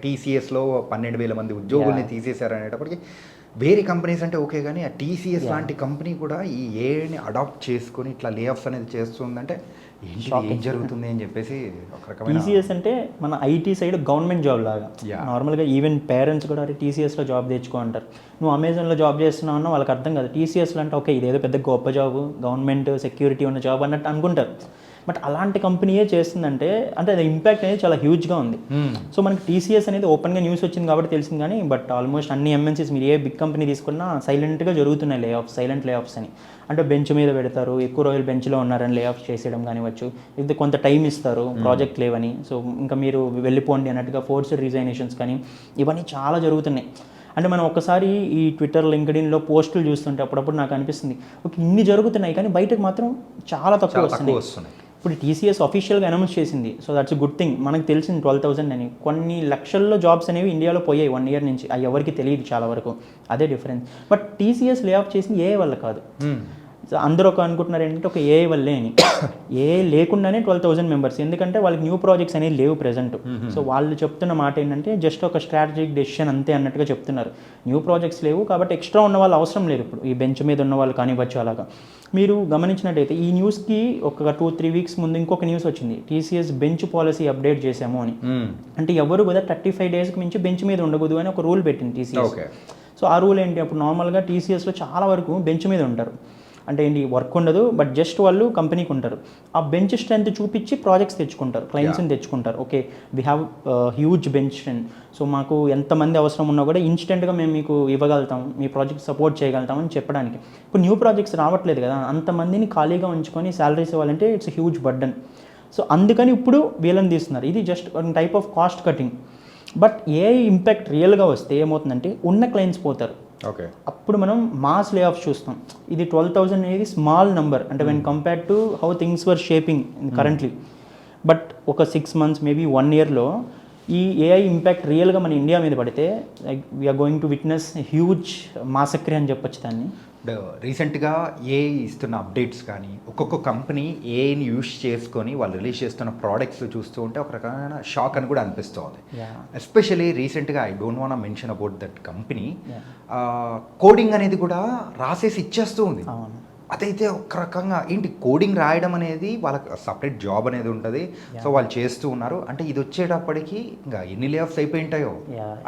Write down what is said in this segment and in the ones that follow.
టీసీఎస్లో 12,000 మంది ఉద్యోగుల్ని తీసేశారు అనేటప్పటికి వేరే కంపెనీస్ అంటే ఓకే, కానీ ఆ టీసీఎస్ లాంటి కంపెనీ కూడా ఈ ఏఐని అడాప్ట్ చేసుకొని ఇట్లా లే ఆఫ్స్ అనేది చేస్తుందంటే ఏం జరుగుతుంది అని చెప్పేసి ఒక రకమైన టీసీఎస్ అంటే మన ఐటీ సైడ్ గవర్నమెంట్ జాబ్ లాగా. నార్మల్గా ఈవెన్ పేరెంట్స్ కూడా టీసీఎస్లో జాబ్ తెచ్చుకో అంటారు. నువ్వు అమెజాన్లో జాబ్ చేస్తున్నావు అన్న వాళ్ళకి అర్థం కాదు. టీసీఎస్లో అంటే ఓకే ఇదేదో పెద్ద గొప్ప జాబ్, గవర్నమెంట్ సెక్యూరిటీ ఉన్న జాబ్ అన్నట్టు అనుకుంటారు. బట్ అలాంటి కంపెనీయే చేస్తుందంటే అంటే అది ఇంపాక్ట్ అనేది చాలా హ్యూజ్గా ఉంది. సో మనకి టీసీఎస్ అనేది ఓపెన్గా న్యూస్ వచ్చింది కాబట్టి తెలిసింది, కానీ బట్ ఆల్మోస్ట్ అన్ని ఎంఎన్సీస్ మీరు ఏ బిగ్ కంపెనీ తీసుకున్నా సైలెంట్గా జరుగుతున్నాయి లే ఆఫ్స్, సైలెంట్ లే ఆఫ్స్ అని. అంటే బెంచ్ మీద పెడతారు, ఎక్కువ రోజులు బెంచ్లో ఉన్నారని లే ఆఫ్ చేసేయడం కానివచ్చు, ఇది కొంత టైం ఇస్తారు ప్రాజెక్ట్ లేవని, సో ఇంకా మీరు వెళ్ళిపోండి అన్నట్టుగా ఫోర్స్డ్ రిజైనేషన్స్ కానీ ఇవన్నీ చాలా జరుగుతున్నాయి. అంటే మనం ఒకసారి ఈ ట్విట్టర్, లింక్డ్ఇన్లో పోస్టులు చూస్తుంటే అప్పుడప్పుడు నాకు అనిపిస్తుంది ఓకే ఇన్ని జరుగుతున్నాయి కానీ బయటకు మాత్రం చాలా తక్కువ వస్తున్నాయి. ఇప్పుడు టీసీఎస్ అఫీషియల్గా అనౌన్స్ చేసింది, సో దట్స్ గుడ్ థింగ్. మనకు తెలిసింది 12,000 అని. కొన్ని లక్షల్లో జాబ్స్ అనేవి ఇండియాలో పోయాయి 1 year నుంచి, అవి ఎవరికి తెలియదు చాలా వరకు, అదే difference. But TCS lay off చేసింది ఏ వల్ల కాదు. అందరూ ఒక అనుకుంటున్నారు ఏంటంటే ఒక ఏఐ వల్లే అని. ఏఐ లేకుండానే 12,000 మెంబర్స్, ఎందుకంటే వాళ్ళకి న్యూ ప్రాజెక్ట్స్ అనేవి లేవు ప్రెజెంట్. సో వాళ్ళు చెప్తున్న మాట ఏంటంటే జస్ట్ ఒక స్ట్రాటజిక్ డెసిషన్ అంతే అన్నట్టుగా చెప్తున్నారు. న్యూ ప్రాజెక్ట్స్ లేవు కాబట్టి ఎక్స్ట్రా ఉన్న వాళ్ళు అవసరం లేదు ఇప్పుడు, ఈ బెంచ్ మీద ఉన్న వాళ్ళు కానివ్వచ్చు. అలాగా మీరు గమనించినట్టయితే ఈ న్యూస్కి ఒక 2-3 weeks ముందు ఇంకొక న్యూస్ వచ్చింది, టీసీఎస్ బెంచ్ పాలసీ అప్డేట్ చేసాము అని. అంటే ఎవరు కూడా 35 daysకి మించి బెంచ్ మీద ఉండకూడదు అని ఒక రూల్ పెట్టింది టీసీఎస్. సో ఆ రూల్ ఏంటి, అప్పుడు నార్మల్గా టీసీఎస్లో చాలా వరకు బెంచ్ మీద ఉంటారు. అంటే ఏంటి వర్క్ ఉండదు, బట్ జస్ట్ వాళ్ళు కంపెనీకి ఉంటారు. ఆ బెంచ్ స్ట్రెంత్ చూపించి ప్రాజెక్ట్స్ తెచ్చుకుంటారు, క్లయింట్స్ని తెచ్చుకుంటారు. Okay we have huge bench strength, so మాకు ఎంతమంది అవసరం ఉన్నా కూడా ఇన్స్టెంట్గా మేము మీకు ఇవ్వగలుగుతాం, మీ ప్రాజెక్ట్ సపోర్ట్ చేయగలుగుతాం అని చెప్పడానికి. ఇప్పుడు న్యూ ప్రాజెక్ట్స్ రావట్లేదు కదా, అంతమందిని ఖాళీగా ఉంచుకొని శాలరీస్ ఇవ్వాలంటే ఇట్స్ హ్యూజ్ బర్డన్. సో అందుకని ఇప్పుడు వీళ్ళని తీస్తున్నారు. ఇది just type of cost cutting. But A impact రియల్గా వస్తే ఏమవుతుందంటే ఉన్న క్లయింట్స్ పోతారు. ఓకే, అప్పుడు మనం మాస్ లే ఆఫ్ చూస్తాం. ఇది 12,000 అనేది స్మాల్ నెంబర్ అంటే when compare to how things were shaping currently. But ఒక 6 months మేబీ 1 yearలో ఈ ఏఐ ఇంపాక్ట్ రియల్గా మన ఇండియా మీద పడితే like we're going to witness huge massacre అని చెప్పొచ్చు దాన్ని. రీసెంట్గా ఏఐ ఇస్తున్న అప్డేట్స్ కానీ ఒక్కొక్క కంపెనీ ఏఐని యూస్ చేసుకొని వాళ్ళు రిలీజ్ చేస్తున్న ప్రోడక్ట్స్ చూస్తూ ఉంటే ఒక రకమైన షాక్ అని కూడా అనిపిస్తుంది. ఎస్పెషలీ రీసెంట్గా I don't want mention about that company, coding అనేది కూడా రాసేసి ఇచ్చేస్తూ ఉంది. అదైతే ఒక రకంగా ఏంటి కోడింగ్ రాయడం అనేది వాళ్ళకి సపరేట్ జాబ్ అనేది ఉంటుంది. సో వాళ్ళు చేస్తూ ఉన్నారు. అంటే ఇది వచ్చేటప్పటికి ఇంకా ఎన్ని లే ఆఫ్స్ అయిపోయి ఉంటాయో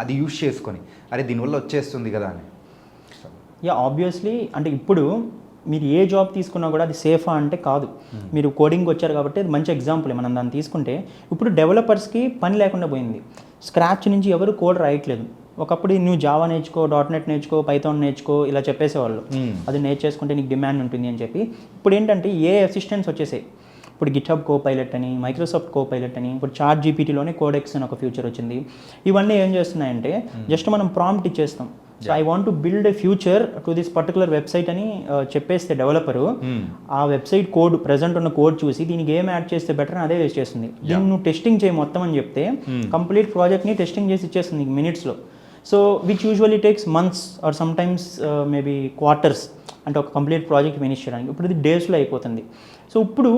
అది యూస్ చేసుకొని అరే దీనివల్ల వచ్చేస్తుంది కదా అని. ఆబ్వియస్లీ అంటే ఇప్పుడు మీరు ఏ జాబ్ తీసుకున్నా కూడా అది సేఫా అంటే కాదు. మీరు కోడింగ్ వచ్చారు కాబట్టి అది మంచి ఎగ్జాంపుల్. మనం దాన్ని తీసుకుంటే ఇప్పుడు డెవలపర్స్కి పని లేకుండా పోయింది. స్క్రాచ్ నుంచి ఎవరు కోడ్ రాయట్లేదు. ఒకప్పుడు నువ్వు జావా నేర్చుకో, .NET నేర్చుకో, పైథాన్ నేర్చుకో ఇలా చెప్పేసేవాళ్ళు. అది నేర్చేసుకుంటే నీకు డిమాండ్ ఉంటుంది అని చెప్పి. ఇప్పుడు ఏంటంటే ఏ అసిస్టెంట్స్ వచ్చేసాయి. ఇప్పుడు గిట్హబ్ కోపైలట్ అని, మైక్రోసాఫ్ట్ కోపైలట్ అని, ఇప్పుడు చాట్ జీపీటీలోనే కోడెక్స్ అని ఒక ఫ్యూచర్ వచ్చింది. ఇవన్నీ ఏం చేస్తున్నాయంటే జస్ట్ మనం ప్రాంప్ట్ ఇచ్చేస్తాం. So I want to build a future to this particular website అని చెప్పేస్తే డెవలపరు ఆ వెబ్సైట్ కోడ్ ప్రెజెంట్ ఉన్న కోడ్ చూసి దీనికి ఏం యాడ్ చేస్తే బెటర్ అని అదే వేస్ట్ చేస్తుంది. దీన్ని నువ్వు టెస్టింగ్ చేయి మొత్తం అని చెప్తే కంప్లీట్ ప్రాజెక్ట్ని టెస్టింగ్ చేసి ఇచ్చేస్తుంది నీకు మినిట్స్లో. So which usually takes months or sometimes maybe quarters అంటే ఒక కంప్లీట్ ప్రాజెక్ట్ ఫినిష్ చేయడానికి. ఇప్పుడు ఇది డేస్లో అయిపోతుంది. సో ఇప్పుడు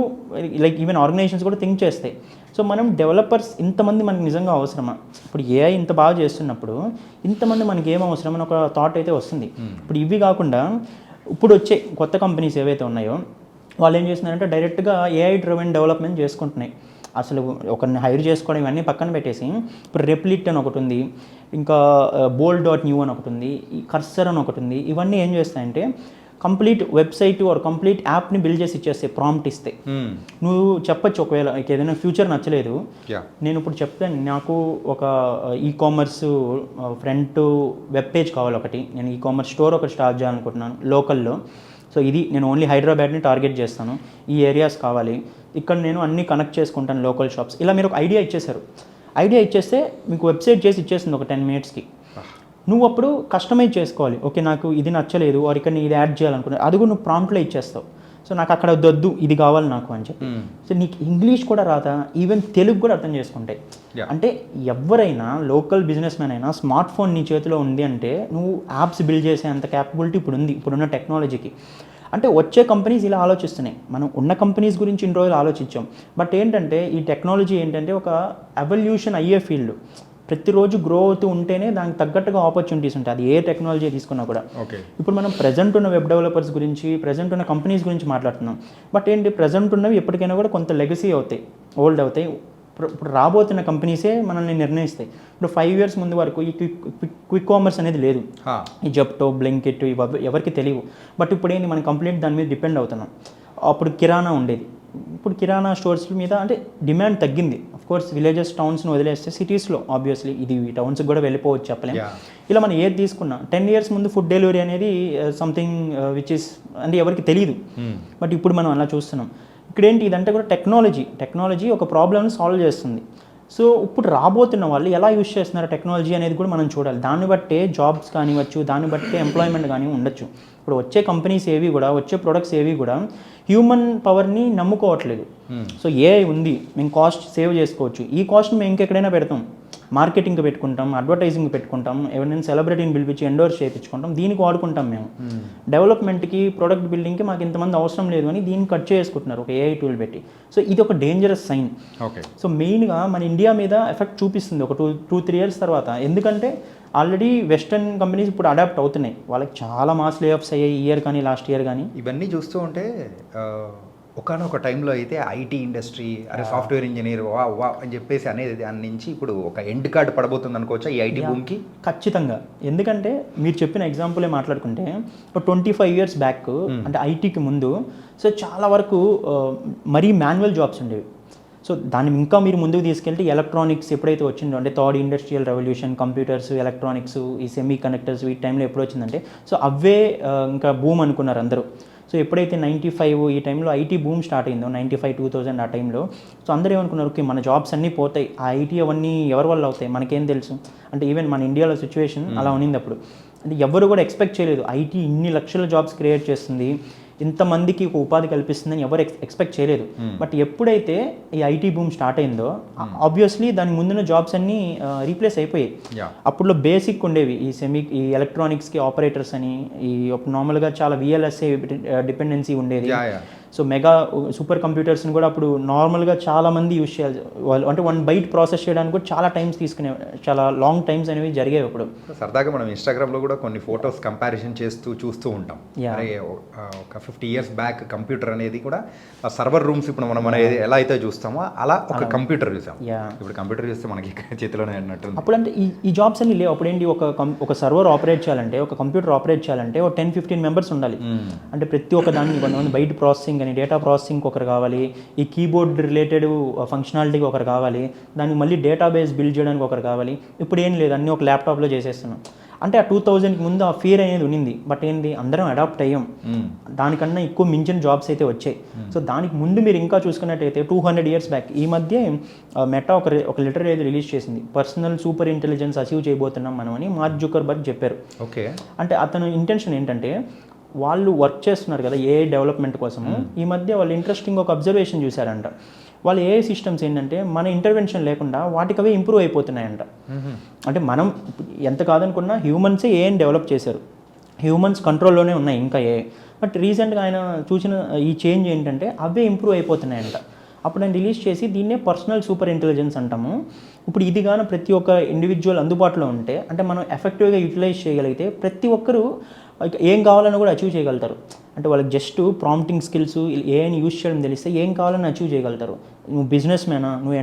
లైక్ ఈవెన్ ఆర్గనైజేషన్స్ కూడా థింక్ చేస్తాయి. సో మనం డెవలపర్స్ ఇంతమంది మనకి నిజంగా అవసరమా? ఇప్పుడు ఏఐ ఇంత బాగా చేస్తున్నప్పుడు ఇంతమంది మనకి ఏం అవసరం అని ఒక థాట్ అయితే వస్తుంది. ఇప్పుడు ఇవి కాకుండా ఇప్పుడు వచ్చే కొత్త కంపెనీస్ ఏవైతే ఉన్నాయో వాళ్ళు ఏం చేస్తున్నారంటే డైరెక్ట్గా ఏఐ డ్రివెన్ డెవలప్మెంట్ చేసుకుంటున్నాయి. అసలు ఒకరిని హైర్ చేసుకోవడం ఇవన్నీ పక్కన పెట్టేసి ఇప్పుడు రెప్లిట్ అని ఒకటి ఉంది, ఇంకా bold.new అని ఒకటి ఉంది, ఈ కర్సర్ అని ఒకటి ఉంది. ఇవన్నీ ఏం చేస్తాయంటే కంప్లీట్ వెబ్సైట్ ఆర్ కంప్లీట్ యాప్ని బిల్డ్ చేసి ఇచ్చేస్తాయి ప్రాంప్ట్ ఇస్తే. నువ్వు చెప్పచ్చు ఒకవేళ ఏదైనా ఫ్యూచర్ నచ్చలేదు, నేను ఇప్పుడు చెప్తాను నాకు ఒక ఈకామర్స్ ఫ్రంట్ వెబ్ పేజ్ కావాలి ఒకటి, నేను ఈకామర్స్ స్టోర్ ఒకటి స్టార్ట్ చేయాలనుకుంటున్నాను లోకల్లో. సో ఇది నేను ఓన్లీ హైదరాబాద్ని టార్గెట్ చేస్తాను, ఈ ఏరియాస్ కావాలి, ఇక్కడ నేను అన్నీ కనెక్ట్ చేసుకుంటాను లోకల్ షాప్స్. ఇలా మీరు ఒక ఐడియా ఇచ్చేశారు. ఐడియా ఇచ్చేస్తే మీకు వెబ్సైట్ చేసి ఇచ్చేస్తుంది ఒక 10 minutesకి. నువ్వు అప్పుడు కస్టమైజ్ చేసుకోవాలి. ఓకే నాకు ఇది నచ్చలేదు ఆర్ ఇక్కడ ఇది యాడ్ చేయాలనుకున్నాను, అది కూడా నువ్వు ప్రాంప్ట్లో ఇచ్చేస్తావు. సో నాకు అక్కడ వద్దు ఇది కావాలి నాకు అని చెప్పి. సో నీకు ఇంగ్లీష్ కూడా రాదా, ఈవెన్ తెలుగు కూడా అర్థం చేసుకుంటాయి. అంటే ఎవరైనా లోకల్ బిజినెస్ మ్యాన్ అయినా స్మార్ట్ ఫోన్ నీ చేతిలో ఉంది అంటే నువ్వు యాప్స్ బిల్డ్ చేసే అంత క్యాపబిలిటీ ఇప్పుడు ఉంది ఇప్పుడున్న టెక్నాలజీకి. అంటే వచ్చే కంపెనీస్ ఇలా ఆలోచిస్తున్నాయి. మనం ఉన్న కంపెనీస్ గురించి ఇన్ని రోజులు ఆలోచించాం. బట్ ఏంటంటే ఈ టెక్నాలజీ ఏంటంటే ఒక ఎవల్యూషన్ అయ్యే ఫీల్డ్. ప్రతిరోజు గ్రో అవుతూ ఉంటేనే దానికి తగ్గట్టుగా ఆపర్చునిటీస్ ఉంటాయి, అది ఏ టెక్నాలజీ తీసుకున్నా కూడా. ఓకే. ఇప్పుడు మనం ప్రజెంట్ ఉన్న వెబ్ డెవలపర్స్ గురించి, ప్రజెంట్ ఉన్న కంపెనీస్ గురించి మాట్లాడుతున్నాం. బట్ ఏంటి, ప్రజెంట్ ఉన్నవి ఎప్పటికైనా కూడా కొంత లెగసీ అవుతాయి, ఓల్డ్ అవుతాయి. ఇప్పుడు రాబోతున్న కంపెనీసే మనల్ని నిర్ణయిస్తాయి. ఇప్పుడు 5 years ముందు వరకు ఈ క్విక్ కామర్స్ అనేది లేదు, ఈ జెప్టో, బ్లింకిట్ ఇవి ఎవరికి తెలియవు. బట్ ఇప్పుడు ఏంటి, మనం కంప్లీట్ దాని మీద డిపెండ్ అవుతున్నాం. అప్పుడు కిరాణా ఉండేది, ఇప్పుడు కిరాణా స్టోర్స్ మీద అంటే డిమాండ్ తగ్గింది. కోర్స్ విలేజెస్, టౌన్స్ని వదిలేస్తే సిటీస్లో ఆబ్వియస్లీ ఇది టౌన్స్కి కూడా వెళ్ళిపోవచ్చు, చెప్పలేం. ఇలా మనం ఏది తీసుకున్నా 10 years ముందు ఫుడ్ డెలివరీ అనేది సంథింగ్ విచ్ ఇస్ అంటే ఎవరికి తెలియదు. బట్ ఇప్పుడు మనం అలా చూస్తున్నాం. ఇక్కడ ఏంటి, ఇదంటే కూడా టెక్నాలజీ ఒక ప్రాబ్లమ్ని సాల్వ్ చేస్తుంది. సో ఇప్పుడు రాబోతున్న వాళ్ళు ఎలా యూజ్ చేస్తున్నారు టెక్నాలజీ అనేది కూడా మనం చూడాలి. దాన్ని బట్టే జాబ్స్ కానివ్వచ్చు, దాన్ని బట్టే ఎంప్లాయ్మెంట్ కానీ ఉండొచ్చు. ఇప్పుడు వచ్చే కంపెనీస్ ఏవి కూడా, వచ్చే ప్రొడక్ట్స్ ఏవి కూడా హ్యూమన్ పవర్ని నమ్ముకోవట్లేదు. సో ఏఐ ఉంది, మేము కాస్ట్ సేవ్ చేసుకోవచ్చు, ఈ కాస్ట్ని మేము ఇంకెక్కడైనా పెడతాం, మార్కెటింగ్కి పెట్టుకుంటాం, అడ్వర్టైజింగ్ పెట్టుకుంటాం, ఎవరైనా సెలబ్రిటీని పిలిపించి ఎండోర్స్ చేయించుకుంటాం, దీనికి వాడుకుంటాం మేము. డెవలప్మెంట్కి, ప్రొడక్ట్ బిల్డింగ్కి మాకు ఇంతమంది అవసరం లేదు అని దీన్ని కట్ చేసుకుంటున్నారు ఒక ఏఐ టూల్ పెట్టి. సో ఇది ఒక డేంజరస్ సైన్. ఓకే. సో మెయిన్గా మన ఇండియా మీద ఎఫెక్ట్ చూపిస్తుంది ఒక 2-3 years తర్వాత. ఎందుకంటే ఆల్రెడీ వెస్టర్న్ కంపెనీస్ ఇప్పుడు అడాప్ట్ అవుతున్నాయి, వాళ్ళకి చాలా మాస్ లే ఆఫ్స్ అయ్యాయి ఈ ఇయర్ కానీ లాస్ట్ ఇయర్ కానీ. ఇవన్నీ చూస్తూ ఉంటే ఒకనొక టైంలో అయితే ఐటీ ఇండస్ట్రీ, అరే సాఫ్ట్వేర్ ఇంజనీర్ వా వా అని చెప్పేసి అనేది దాని నుంచి ఇప్పుడు ఒక ఎండ్ కార్డ్ పడబోతుంది అనుకోవచ్చా ఈ ఐటీ భూమికి? ఖచ్చితంగా. ఎందుకంటే మీరు చెప్పిన ఎగ్జాంపులే మాట్లాడుకుంటే ఒక 25 years బ్యాక్ అంటే ఐటీకి ముందు సో చాలా వరకు మరీ మాన్యువల్ జాబ్స్ ఉండేవి. సో దాన్ని ఇంకా మీరు ముందుకు తీసుకెళ్తే ఎలక్ట్రానిక్స్ ఎప్పుడైతే వచ్చిందో, అంటే third industrial revolution, computers, electronics, ఈ సెమీ కండక్టర్స్ వీటి టైంలో ఎప్పుడు వచ్చిందంటే సో అవే ఇంకా బూమ్ అనుకున్నారు అందరూ. సో ఎప్పుడైతే 95 ఈ టైంలో ఐటీ బూమ్ స్టార్ట్ అయిందో, 95-2000 ఆ టైంలో, సో అందరూ ఏమనుకున్నారు, ఓకే మన జాబ్స్ అన్నీ పోతాయి, ఆ ఐటీ అవన్నీ ఎవరి వల్ల అవుతాయి మనకేం తెలుసు. అంటే ఈవెన్ మన ఇండియాలో సిచ్యువేషన్ అలా ఉన్నింది అప్పుడు. అంటే ఎవరు కూడా ఎక్స్పెక్ట్ చేయలేదు ఐటీ ఇన్ని లక్షల జాబ్స్ క్రియేట్ చేస్తుంది, ఇంతమందికి ఒక ఉపాధి కల్పిస్తుందని ఎవరు ఎక్స్పెక్ట్ చేయలేదు. బట్ ఎప్పుడైతే ఈ ఐటీ బూమ్ స్టార్ట్ అయిందో ఆబ్వియస్లీ దాని ముందున్న జాబ్స్ అన్నీ రీప్లేస్ అయిపోయాయి. అప్పుడులో బేసిక్ ఉండేవి ఈ ఎలక్ట్రానిక్స్కి ఆపరేటర్స్ అని, ఈ నార్మల్గా చాలా విఎల్ఎస్ఏ డిపెండెన్సీ ఉండేది. సో మెగా సూపర్ కంప్యూటర్స్ని కూడా అప్పుడు నార్మల్గా చాలామంది యూజ్ చేయాలి వాళ్ళు, అంటే 1 byte ప్రాసెస్ చేయడానికి కూడా చాలా టైమ్స్ తీసుకునే, చాలా లాంగ్ టైమ్స్ అనేవి జరిగేవి అప్పుడు. సరదాగా మనం ఇన్స్టాగ్రామ్లో కూడా కొన్ని ఫొటోస్ కంపారిజన్ చూస్తూ ఉంటాం. ఒక 50 years బ్యాక్ కంప్యూటర్ అనేది కూడా సర్వర్ రూమ్స్ ఇప్పుడు మనం ఎలా అయితే చూస్తామో అలా ఒక కంప్యూటర్ చూసాం. ఇప్పుడు కంప్యూటర్ చూస్తే మనకి చేతిలోనే అన్నట్టు. అప్పుడు అంటే ఈ జాబ్స్ అన్ని లేవు. అప్పుడు ఏంటి, ఒక సర్వర్ ఆపరేట్ చేయాలంటే, ఒక కంప్యూటర్ ఆపరేట్ చేయాలంటే ఒక 10-15 members ఉండాలి. అంటే ప్రతి ఒక్క దానికి కొంతమంది బయట ప్రాసెసింగ్ అని, డేటా ప్రాసెసింగ్కి ఒకరు కావాలి, ఈ కీబోర్డ్ రిలేటెడ్ ఫంక్షనాలిటీకి ఒకరు కావాలి, దానికి మళ్ళీ డేటాబేస్ బిల్డ్ చేయడానికి ఒకరు కావాలి. ఇప్పుడు ఏం లేదు, అన్నీ ఒక ల్యాప్టాప్లో చేసేస్తున్నాం. అంటే ఆ 2000కి ముందు ఆ ఫియర్ అనేది ఉన్నింది. బట్ ఏంది, అందరం అడాప్ట్ అయ్యాం, దానికన్నా ఎక్కువ మించిన జాబ్స్ అయితే వచ్చాయి. సో దానికి ముందు మీరు ఇంకా చూసుకున్నట్టయితే 200 years బ్యాక్ ఈ మధ్య మెటా ఒక లెటర్ ఏది రిలీజ్ చేసింది, పర్సనల్ సూపర్ ఇంటెలిజెన్స్ అచీవ్ చేయబోతున్నాం మనం అని మార్క్ జుకర్బర్గ్ చెప్పారు. ఓకే. అంటే అతను ఇంటెన్షన్ ఏంటంటే, వాళ్ళు వర్క్ చేస్తున్నారు కదా ఏఐ డెవలప్మెంట్ కోసము, ఈ మధ్య వాళ్ళు ఇంట్రెస్టింగ్ ఒక అబ్జర్వేషన్ చూశారంట. వాళ్ళు ఏఐ సిస్టమ్స్ ఏంటంటే మన ఇంటర్వెన్షన్ లేకుండా వాటికవే ఇంప్రూవ్ అయిపోతున్నాయంట. అంటే మనం ఎంత కాదనుకున్నా హ్యూమన్సే ఏఐని డెవలప్ చేశారు, హ్యూమన్స్ కంట్రోల్లోనే ఉన్నాయి ఇంకా ఏఐ. బట్ రీసెంట్గా ఆయన చూసిన ఈ చేంజ్ ఏంటంటే అవే ఇంప్రూవ్ అయిపోతున్నాయంట. అప్పుడు ఆయన రిలీజ్ చేసి దీన్నే పర్సనల్ సూపర్ ఇంటెలిజెన్స్ అంటాము. ఇప్పుడు ఇది కానీ ప్రతి ఒక్క ఇండివిజువల్ అందుబాటులో ఉంటే, అంటే మనం ఎఫెక్టివ్గా యూటిలైజ్ చేయగలిగితే ప్రతి ఒక్కరూ ఏం కావాలని కూడా అచీవ్ చేయగలుగుతారు. అంటే వాళ్ళకి జస్ట్ ప్రాంప్టింగ్ స్కిల్స్, ఏఐని యూజ్ చేయడం తెలిస్తే ఏం కావాలని అచీవ్ చేయగలుగుతారు. నువ్వు బిజినెస్ మ్యానా, నువ్వు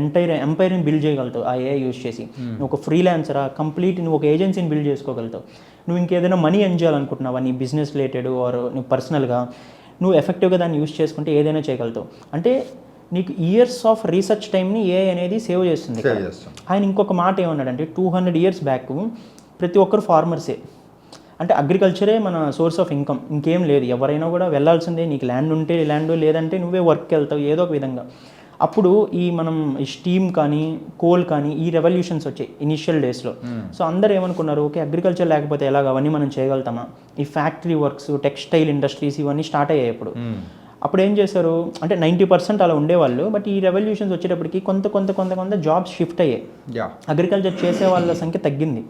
ఎంపైర్ని బిల్డ్ చేయగలుగుతావు ఆ ఏఐ యూజ్ చేసి. నువ్వు ఒక ఫ్రీలాన్సరా, కంప్లీట్ నువ్వు ఒక ఏజెన్సీని బిల్డ్ చేసుకోగలుగుతావు. నువ్వు ఇంకేదైనా మనీ ఎర్న్ చేయాలనుకుంటున్నావా నీ బిజినెస్ రిలేటెడ్ ఆర్ నువ్వు పర్సనల్గా, నువ్వు ఎఫెక్టివ్గా దాన్ని యూజ్ చేసుకుంటే ఏదైనా చేయగలుగుతావు. అంటే నీకు ఇయర్స్ ఆఫ్ రీసెర్చ్ టైంని ఏఐ అనేది సేవ్ చేస్తుంది. ఆయన ఇంకొక మాట ఏమన్నాడంటే 200 years బ్యాక్ ప్రతి ఒక్కరు ఫార్మర్సే, అంటే అగ్రికల్చరే మన సోర్స్ ఆఫ్ ఇన్కమ్, ఇంకేం లేదు. ఎవరైనా కూడా వెళ్ళాల్సిందే, నీకు ల్యాండ్ ఉంటే ల్యాండ్, లేదంటే నువ్వే వర్క్కి వెళ్తావు ఏదో ఒక విధంగా. అప్పుడు మనం స్టీమ్ కానీ కోల్ కానీ ఈ రెవల్యూషన్స్ వచ్చాయి ఇనిషియల్ డేస్లో. సో అందరూ ఏమనుకున్నారు, ఓకే అగ్రికల్చర్ లేకపోతే ఎలాగ, అవన్నీ మనం చేయగలుగుతామా. ఈ ఫ్యాక్టరీ వర్క్స్, టెక్స్టైల్ ఇండస్ట్రీస్ ఇవన్నీ స్టార్ట్ అయ్యాయి అప్పుడు ఏం చేశారు అంటే 90% అలా ఉండేవాళ్ళు. బట్ ఈ రెవల్యూషన్స్ వచ్చేటప్పటికి కొంత జాబ్స్ షిఫ్ట్ అయ్యాయి. అగ్రికల్చర్ చేసే వాళ్ళ సంఖ్య తగ్గింది.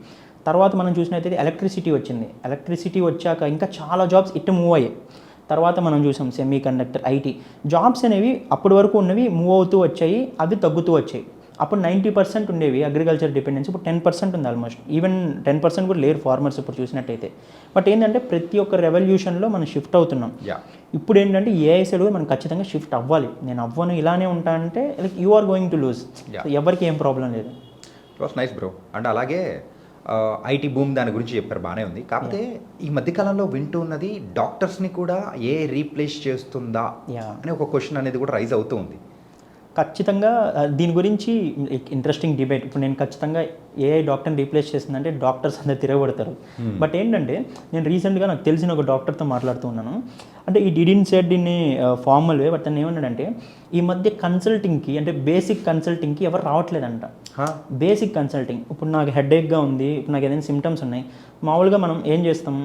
తర్వాత మనం చూసినట్టయితే ఎలక్ట్రిసిటీ వచ్చింది. ఎలక్ట్రిసిటీ వచ్చాక ఇంకా చాలా జాబ్స్ ఇటు మూవ్ అయ్యాయి. తర్వాత మనం చూసాం సెమీ కండక్టర్, ఐటీ జాబ్స్ అనేవి అప్పటి వరకు ఉన్నవి మూవ్ అవుతూ వచ్చాయి, అవి తగ్గుతూ వచ్చాయి. అప్పుడు 90% ఉండేవి అగ్రికల్చర్ డిపెండెన్సీ, ఇప్పుడు 10% ఉంది ఆల్మోస్ట్. ఈవెన్ 10% కూడా లేరు ఫార్మర్స్ ఇప్పుడు చూసినట్టయితే. బట్ ఏంటంటే ప్రతి ఒక్క రెవల్యూషన్లో మనం షిఫ్ట్ అవుతున్నాం. ఇప్పుడు ఏంటంటే ఏఐ సైడ్ మనం ఖచ్చితంగా షిఫ్ట్ అవ్వాలి. నేను అవ్వను ఇలానే ఉంటా అంటే like you are going to lose. ఎవరికి ఏం ప్రాబ్లం లేదు. It was nice bro. And అలాగే ఐటీ బూమ్ దాని గురించి చెప్పారు, బాగానే ఉంది. కాకపోతే ఈ మధ్యకాలంలో వింటూ ఉన్నది డాక్టర్స్ని కూడా ఏ రీప్లేస్ చేస్తుందా అని ఒక క్వశ్చన్ అనేది కూడా రైజ్ అవుతూ ఉంది. ఖచ్చితంగా దీని గురించి ఇంట్రెస్టింగ్ డిబేట్. ఇప్పుడు నేను ఖచ్చితంగా ఏఐ డాక్టర్ని రీప్లేస్ చేస్తుందంటే డాక్టర్స్ అందరు తిరగబడతారు. బట్ ఏంటంటే నేను రీసెంట్గా నాకు తెలిసిన ఒక డాక్టర్తో మాట్లాడుతూ ఉన్నాను. అంటే ఈ didn't said informal way, but తను ఏమన్నాడంటే ఈ మధ్య కన్సల్టింగ్కి అంటే బేసిక్ కన్సల్టింగ్కి ఎవరు రావట్లేదంట. బేసిక్ కన్సల్టింగ్, ఇప్పుడు నాకు హెడేక్గా ఉంది, ఇప్పుడు నాకు ఏదైనా సిమ్టమ్స్ ఉన్నాయి, మామూలుగా మనం ఏం చేస్తాం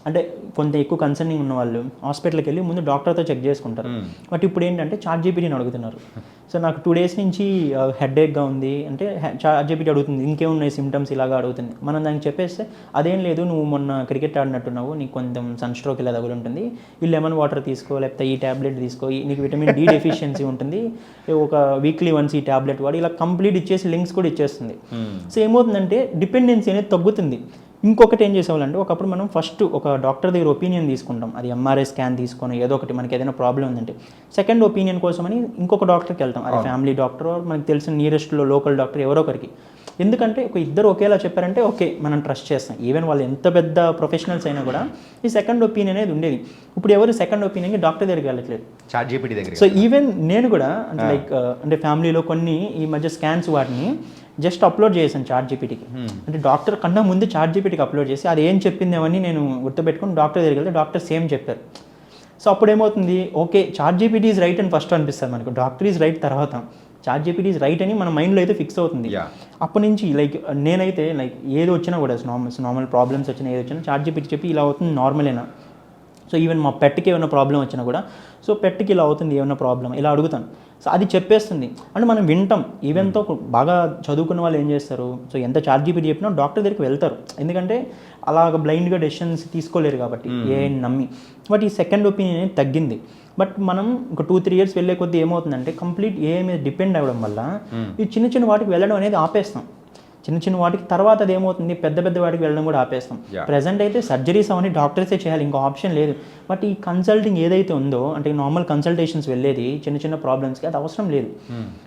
అంటే కొంత ఎక్కువ కన్సర్నింగ్ ఉన్న వాళ్ళు హాస్పిటల్కి వెళ్ళి ముందు డాక్టర్తో చెక్ చేసుకుంటారు. బట్ ఇప్పుడు ఏంటంటే చాట్‌జీపీటీని అడుగుతున్నారు. సో నాకు 2 days నుంచి హెడేక్గా ఉంది అంటే చాట్‌జీపీటీ అడుగుతుంది ఇంకేమున్నాయి సిమ్టమ్స్, ఇలాగా అడుగుతుంది. మనం దానికి చెప్పేస్తే అదేం లేదు, నువ్వు మొన్న క్రికెట్ ఆడినట్టున్నావు, నీకు కొంచెం సన్ స్ట్రోక్ ఇలా తగులు ఉంటుంది, ఈ లెమన్ వాటర్ తీసుకో, లేకపోతే ఈ ట్యాబ్లెట్ తీసుకో, నీకు విటమిన్ డి డెఫిషియన్సీ ఉంటుంది, ఒక వీక్లీ వన్స్ ఈ ట్యాబ్లెట్ వాడి, ఇలా కంప్లీట్ ఇచ్చేసి లింక్స్ కూడా ఇచ్చేస్తుంది. సో ఏమవుతుందంటే డిపెండెన్సీ అనేది తగ్గుతుంది. ఇంకొకటి ఏం చేసేవాళ్ళంటే ఒకప్పుడు మనం ఫస్ట్ ఒక డాక్టర్ దగ్గర ఒపీనియన్ తీసుకుంటాం, అది ఎంఆర్ఐ స్కాన్ తీసుకొని ఏదో ఒకటి మనకి ఏదైనా ప్రాబ్లం ఉందంటే సెకండ్ ఒపీనియన్ కోసమని ఇంకొక డాక్టర్కి వెళ్తాం, అది ఫ్యామిలీ డాక్టర్ మనకి తెలిసిన నియరెస్ట్లో లోకల్ డాక్టర్ ఎవరో ఒకరికి. ఎందుకంటే ఒక ఇద్దరు ఒకేలా చెప్పారంటే ఓకే మనం ట్రస్ట్ చేస్తాం, ఈవెన్ వాళ్ళు ఎంత పెద్ద ప్రొఫెషనల్స్ అయినా కూడా ఈ సెకండ్ ఒపీనియన్ అనేది ఉండేది. ఇప్పుడు ఎవరు సెకండ్ ఒపీనియన్కి డాక్టర్ దగ్గరికి వెళ్ళట్లేదు, చాట్‌జీపీటీ దగ్గర. సో ఈవెన్ నేను కూడా అంటే లైక్ అంటే ఫ్యామిలీలో కొన్ని ఈ మధ్య స్కాన్స్ వాటిని జస్ట్ అప్లోడ్ చేశాను చాట్‌జీపీటీకి. అంటే డాక్టర్ కన్నా ముందు చాట్‌జీపీటీకి అప్లోడ్ చేసి అది ఏం చెప్పిందేమని నేను గుర్తుపెట్టుకుని డాక్టర్ దగ్గరికి వెళ్తే డాక్టర్ సేమ్ చెప్పారు. సో అప్పుడు ఏమవుతుంది, ఓకే చాట్‌జీపీటీ ఈజ్ రైట్ అని ఫస్ట్ అనిపిస్తుంది మనకు, డాక్టర్ ఈజ్ రైట్ తర్వాత చాట్‌జీపీటీ ఈజ్ రైట్ అని మన మైండ్లో అయితే ఫిక్స్ అవుతుంది. అప్పటి నుంచి లైక్ నేనైతే లైక్ ఏది వచ్చినా కూడా నార్మల్ ప్రాబ్లమ్స్ వచ్చినా ఏది వచ్చినా చాట్‌జీపీటీ చెప్పి ఇలా అవుతుంది నార్మలేనా. సో ఈవెన్ మా పెట్కి ఏమైనా ప్రాబ్లం వచ్చినా కూడా సో పెట్కి ఇలా అవుతుంది ఏమైనా ప్రాబ్లం ఇలా అడుగుతాను, సో అది చెప్పేస్తుంది. అంటే మనం వింటాం. ఈవెన్తో బాగా చదువుకున్న వాళ్ళు ఏం చేస్తారు, సో ఎంత చాట్‌జీపీటీ చెప్పినా డాక్టర్ దగ్గరికి వెళ్తారు, ఎందుకంటే అలాగ బ్లైండ్గా డెసిషన్స్ తీసుకోలేరు కాబట్టి ఏఐని నమ్మి. బట్ ఈ సెకండ్ ఒపీనియన్ అనేది తగ్గింది. బట్ మనం ఒక 2-3 years వెళ్ళే కొద్దీ ఏమవుతుందంటే కంప్లీట్ ఏఐ మీద డిపెండ్ అవ్వడం వల్ల ఈ చిన్న చిన్న వాటికి వెళ్ళడం అనేది ఆపేస్తాం. చిన్న చిన్న వాటికి తర్వాత అది ఏమవుతుంది పెద్ద పెద్ద వాటికి వెళ్ళడం కూడా ఆపేస్తాం. ప్రెజెంట్ అయితే సర్జరీస్ అవన్నీ డాక్టర్సే చేయాలి, ఇంకో ఆప్షన్ లేదు. బట్ ఈ కన్సల్టింగ్ ఏదైతే ఉందో అంటే నార్మల్ కన్సల్టేషన్స్ వెళ్ళేది చిన్న చిన్న ప్రాబ్లమ్స్కి అది అవసరం లేదు.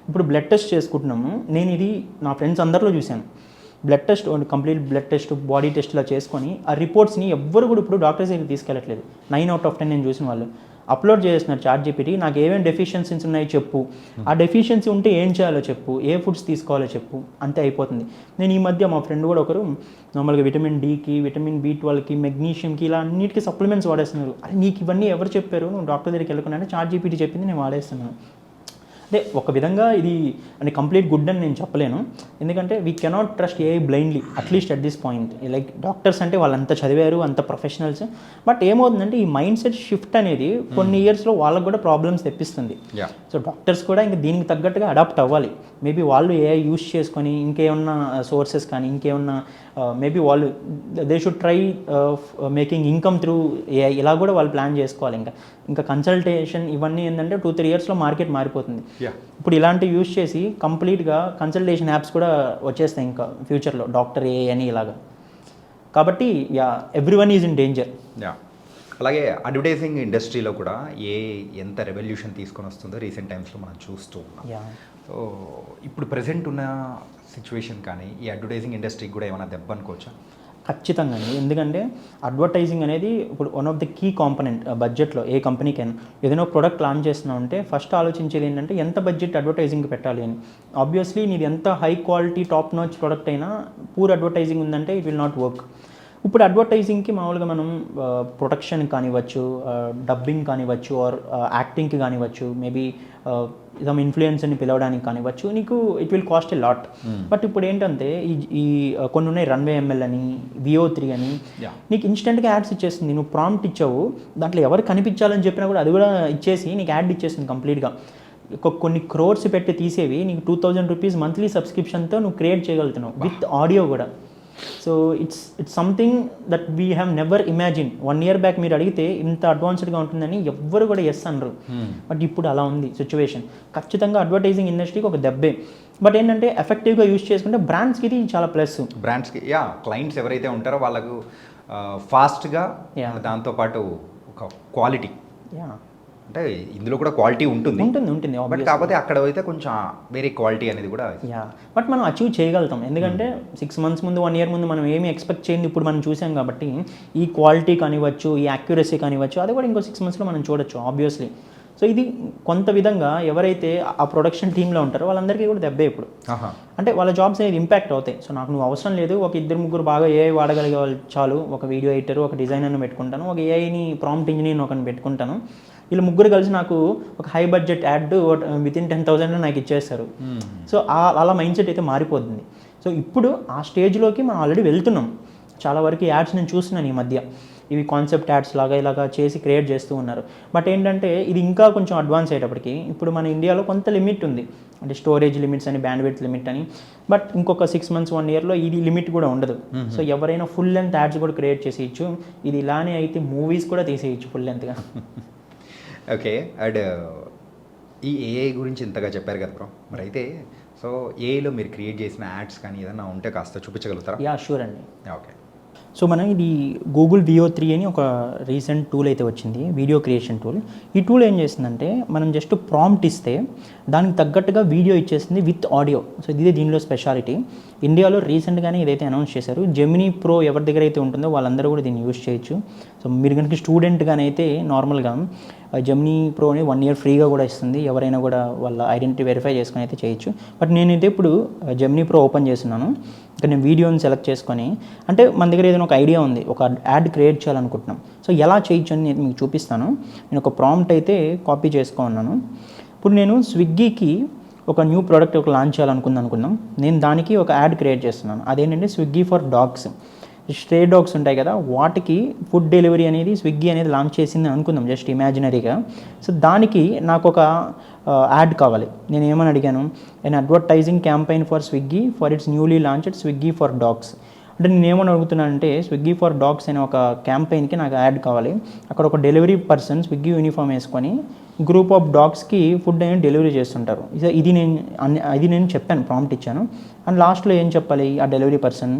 ఇప్పుడు బ్లడ్ టెస్ట్ చేసుకుంటున్నాము, నేను ఇది నా ఫ్రెండ్స్ అందరిలో చూశాను. Blood test complete blood test body test ఇలా చేసుకొని ఆ రిపోర్ట్స్ని ఎవ్వరు కూడా ఇప్పుడు డాక్టర్స్ దగ్గరికి తీసుకెళ్ళట్లేదు. 9 out of 10 నేను చూసిన వాళ్ళు అప్లోడ్ చేస్తున్నారు చాట్‌జీపీటీ, నాకు ఏమేమి డెఫిషియన్సీస్ ఉన్నాయో చెప్పు, ఆ డెఫిషియన్సీ ఉంటే ఏం చేయాలో చెప్పు, ఏ ఫుడ్స్ తీసుకోవాలో చెప్పు, అంతే అయిపోతుంది. నేను ఈ మధ్య మా ఫ్రెండ్ కూడా ఒకరు నార్మల్గా విటమిన్ డికి, విటమిన్ B12కి, మెగ్నీషియంకి ఇలా అన్నిటికీ సప్లిమెంట్స్ వాడేస్తున్నారు. అది నీకు ఇవన్నీ ఎవరు చెప్పారు, నువ్వు డాక్టర్ దగ్గరికి వెళ్ళకుండా అంటే చాట్‌జీపీటీ చెప్పింది నేను వాడేస్తున్నాను. అంటే ఒక విధంగా ఇది అంటే కంప్లీట్ గుడ్ అని నేను చెప్పలేను, ఎందుకంటే we cannot trust AI blindly at least at this point. Like doctors అంటే వాళ్ళంతా చదివారు, అంత ప్రొఫెషనల్స్. బట్ ఏమవుతుందంటే ఈ మైండ్ సెట్ షిఫ్ట్ అనేది కొన్ని ఇయర్స్లో వాళ్ళకు కూడా ప్రాబ్లమ్స్ తెప్పిస్తుంది. సో డాక్టర్స్ కూడా ఇంకా దీనికి తగ్గట్టుగా అడాప్ట్ అవ్వాలి. మేబీ వాళ్ళు ఏఐ యూస్ చేసుకొని ఇంకేమన్నా సోర్సెస్ కానీ ఇంకేమన్నా మేబీ వాళ్ళు they should try making income through AI, ఇలా కూడా వాళ్ళు ప్లాన్ చేసుకోవాలి. ఇంకా కన్సల్టేషన్ ఇవన్నీ ఏంటంటే 2-3 yearsలో మార్కెట్ మారిపోతుంది. ఇప్పుడు ఇలాంటివి యూస్ చేసి కంప్లీట్గా కన్సల్టేషన్ యాప్స్ కూడా వచ్చేస్తాయి ఇంకా ఫ్యూచర్లో, డాక్టర్ ఏఐ అని ఇలాగా. కాబట్టి ఎవ్రీవన్ ఈజ్ ఇన్ డేంజర్. అలాగే అడ్వర్టైజింగ్ ఇండస్ట్రీలో కూడా ఎంత రెవల్యూషన్ తీసుకొని వస్తుందో రీసెంట్ టైమ్స్లో మనం చూస్తూ ఉన్నాం. సో ఇప్పుడు ప్రజెంట్ ఉన్న సిచ్యువేషన్ కానీ ఈ అడ్వర్టైజింగ్ ఇండస్ట్రీకి కూడా ఏమైనా దెబ్బ అనుకోవచ్చా? ఖచ్చితంగా అండి, ఎందుకంటే అడ్వర్టైజింగ్ అనేది ఇప్పుడు one of the key component బడ్జెట్లో. ఏ కంపెనీకైనా ఏదైనా ప్రోడక్ట్ లాంచ్ చేస్తున్నావు అంటే ఫస్ట్ ఆలోచించేది ఏంటంటే ఎంత బడ్జెట్ అడ్వర్టైజింగ్కి పెట్టాలి అని. ఆబ్వియస్లీ నీది ఎంత high quality top notch product అయినా పూర్ అడ్వర్టైజింగ్ ఉందంటే ఇట్ విల్ నాట్ వర్క్. ఇప్పుడు అడ్వర్టైజింగ్కి మామూలుగా మనం ప్రొడక్షన్ కానివ్వచ్చు, డబ్బింగ్ కానివ్వచ్చు, ఆర్ యాక్టింగ్కి కానివ్వచ్చు, మేబీ సమ్ ఇన్ఫ్లుయెన్సర్ని పిలవడానికి కానివ్వచ్చు, నీకు it will cost a lot. But ఇప్పుడు ఏంటంటే ఈ కొన్ని ఉన్నాయి రన్వే ఎంఎల్ అని, VO3 అని, నీకు ఇన్స్టెంట్గా యాడ్స్ ఇచ్చేస్తుంది. నువ్వు ప్రాంప్ట్ ఇచ్చావు, దాంట్లో ఎవరు కనిపించాలని చెప్పినా కూడా అది కూడా ఇచ్చేసి నీకు యాడ్ ఇచ్చేస్తుంది కంప్లీట్గా. కొన్ని crores పెట్టి తీసేవి నీకు 2000 rupees మంత్లీ సబ్స్క్రిప్షన్తో నువ్వు క్రియేట్ చేయగలుగుతున్నావు విత్ ఆడియో కూడా. So it's something that we have never imagine. 1 year back మీరు అడిగితే ఇంత అడ్వాన్స్డ్గా ఉంటుందని ఎవ్వరు కూడా ఎస్ అనరు. బట్ ఇప్పుడు అలా ఉంది సిచ్యువేషన్. ఖచ్చితంగా అడ్వర్టైజింగ్ ఇండస్ట్రీకి ఒక దెబ్బే. బట్ ఏంటంటే ఎఫెక్టివ్గా యూజ్ చేసుకుంటే బ్రాండ్స్కి ఇది చాలా ప్లస్. బ్రాండ్స్కి క్లయింట్స్ ఎవరైతే ఉంటారో వాళ్ళకు ఫాస్ట్గా, దాంతోపాటు ఒక క్వాలిటీ, అంటే ఇందులో కూడా క్వాలిటీ ఉంటుంది బట్ కాకపోతే అక్కడ అయితే కొంచెం వేరే క్వాలిటీ అనేది కూడా బట్ మనం అచీవ్ చేయగలుగుతాం. ఎందుకంటే 6 months ముందు 1 year ముందు మనం ఏమి ఎక్స్పెక్ట్ చేయండి ఇప్పుడు మనం చూసాం కాబట్టి ఈ క్వాలిటీ కానివ్వచ్చు, ఈ యాక్యురసీ కానివ్వచ్చు, అది కూడా ఇంకో 6 monthsలో మనం చూడొచ్చు ఆబ్వియస్లీ. సో ఇది కొంత విధంగా ఎవరైతే ఆ ప్రొడక్షన్ టీంలో ఉంటారో వాళ్ళందరికీ కూడా దెబ్బే ఇప్పుడు. అంటే వాళ్ళ జాబ్స్ అనేది ఇంపాక్ట్ అవుతాయి. సో నాకు నువ్వు అవసరం లేదు, ఒక 2-3 బాగా ఏఐ వాడగలిగే వాళ్ళు చాలు, ఒక వీడియో ఎడిటర్, ఒక డిజైనర్ని పెట్టుకుంటాను, ఒక ఏఐని ప్రాంప్ట్ ఇంజనీర్ని ఒకరిని పెట్టుకుంటాను, వీళ్ళు ముగ్గురు కలిసి నాకు ఒక హై బడ్జెట్ యాడ్ వితిన్ 10,000 నాకు ఇచ్చేస్తారు. సో అలా మైండ్ సెట్ అయితే మారిపోతుంది. సో ఇప్పుడు ఆ స్టేజ్లోకి మనం ఆల్రెడీ వెళ్తున్నాం. చాలా వరకు యాడ్స్ నేను చూస్తున్నాను ఈ మధ్య, ఇవి కాన్సెప్ట్ యాడ్స్ లాగా ఇలాగా చేసి క్రియేట్ చేస్తూ ఉన్నారు. బట్ ఏంటంటే ఇది ఇంకా కొంచెం అడ్వాన్స్ అయ్యేటప్పటికి ఇప్పుడు మన ఇండియాలో కొంత లిమిట్ ఉంది, అంటే స్టోరేజ్ లిమిట్స్ అని, బ్యాండ్విడ్త్ లిమిట్ అని. బట్ ఇంకొక 6 months 1 yearలో ఇది లిమిట్ కూడా ఉండదు. సో ఎవరైనా ఫుల్ లెంత్ యాడ్స్ కూడా క్రియేట్ చేసేయచ్చు. ఇది ఇలానే అయితే మూవీస్ కూడా తీసేయచ్చు ఫుల్ లెంత్గా. ఓకే, అండ్ ఈ ఏఐ గురించి ఇంతగా చెప్పారు కదా బ్రో, మరి అయితే సో ఏఐలో మీరు క్రియేట్ చేసిన యాడ్స్ కానీ ఏదైనా ఉంటే కాస్త చూపించగలుగుతారా? యా షూర్ అండి. ఓకే, సో మనం ఇది గూగుల్ VO3 అని ఒక రీసెంట్ టూల్ అయితే వచ్చింది, వీడియో క్రియేషన్ టూల్. ఈ టూల్ ఏం చేస్తుందంటే మనం జస్ట్ ప్రాంప్ట్ ఇస్తే దానికి తగ్గట్టుగా వీడియో ఇచ్చేస్తుంది విత్ ఆడియో. సో ఇదే దీనిలో స్పెషాలిటీ. ఇండియాలో రీసెంట్గానే ఇదైతే అనౌన్స్ చేశారు. జెమినీ ప్రో ఎవరి దగ్గర అయితే ఉంటుందో వాళ్ళందరూ కూడా దీన్ని యూజ్ చేయొచ్చు. సో మీరు కనుక స్టూడెంట్గానైతే నార్మల్గా జెమినీ ప్రోని 1 year ఫ్రీగా కూడా ఇస్తుంది, ఎవరైనా కూడా వాళ్ళ ఐడెంటిటీ వెరిఫై చేసుకొని అయితే చేయొచ్చు. బట్ నేనైతే ఇప్పుడు జెమినీ ప్రో ఓపెన్ చేస్తున్నాను. ఇక్కడ నేను వీడియోని సెలెక్ట్ చేసుకొని, అంటే మన దగ్గర ఏదైనా ఒక ఐడియా ఉంది, ఒక యాడ్ క్రియేట్ చేయాలనుకుంటున్నాం, సో ఎలా చేయొచ్చు అని నేను మీకు చూపిస్తాను. నేను ఒక ప్రాంప్ట్ అయితే కాపీ చేసుకున్నాను. ఇప్పుడు నేను స్విగ్గీకి ఒక న్యూ ప్రోడక్ట్ ఒక లాంచ్ చేయాలనుకుందాం. నేను దానికి ఒక యాడ్ క్రియేట్ చేస్తున్నాను. అదేంటంటే Swiggy for dogs. Stray dogs ఉంటాయి కదా, వాటికి ఫుడ్ డెలివరీ అనేది స్విగ్గీ అనేది లాంచ్ చేసింది అనుకుందాం జస్ట్ ఇమాజినరీగా. సో దానికి నాకు ఒక యాడ్ కావాలి. నేను ఏమని అడిగాను, an advertising campaign for Swiggy for it's newly launched Swiggy for dogs. అంటే నేను ఏమని అడుగుతున్నానంటే స్విగ్గీ ఫర్ డాగ్స్ అనే ఒక క్యాంపెయిన్కి నాకు యాడ్ కావాలి. అక్కడ ఒక డెలివరీ పర్సన్ స్విగ్గీ యూనిఫామ్ వేసుకొని గ్రూప్ ఆఫ్ డాగ్స్కి ఫుడ్ అనేది డెలివరీ చేస్తుంటారు. ఇది నేను చెప్పాను, ప్రాంప్ట్ ఇచ్చాను. అండ్ లాస్ట్లో ఏం చెప్పాలి ఆ డెలివరీ పర్సన్,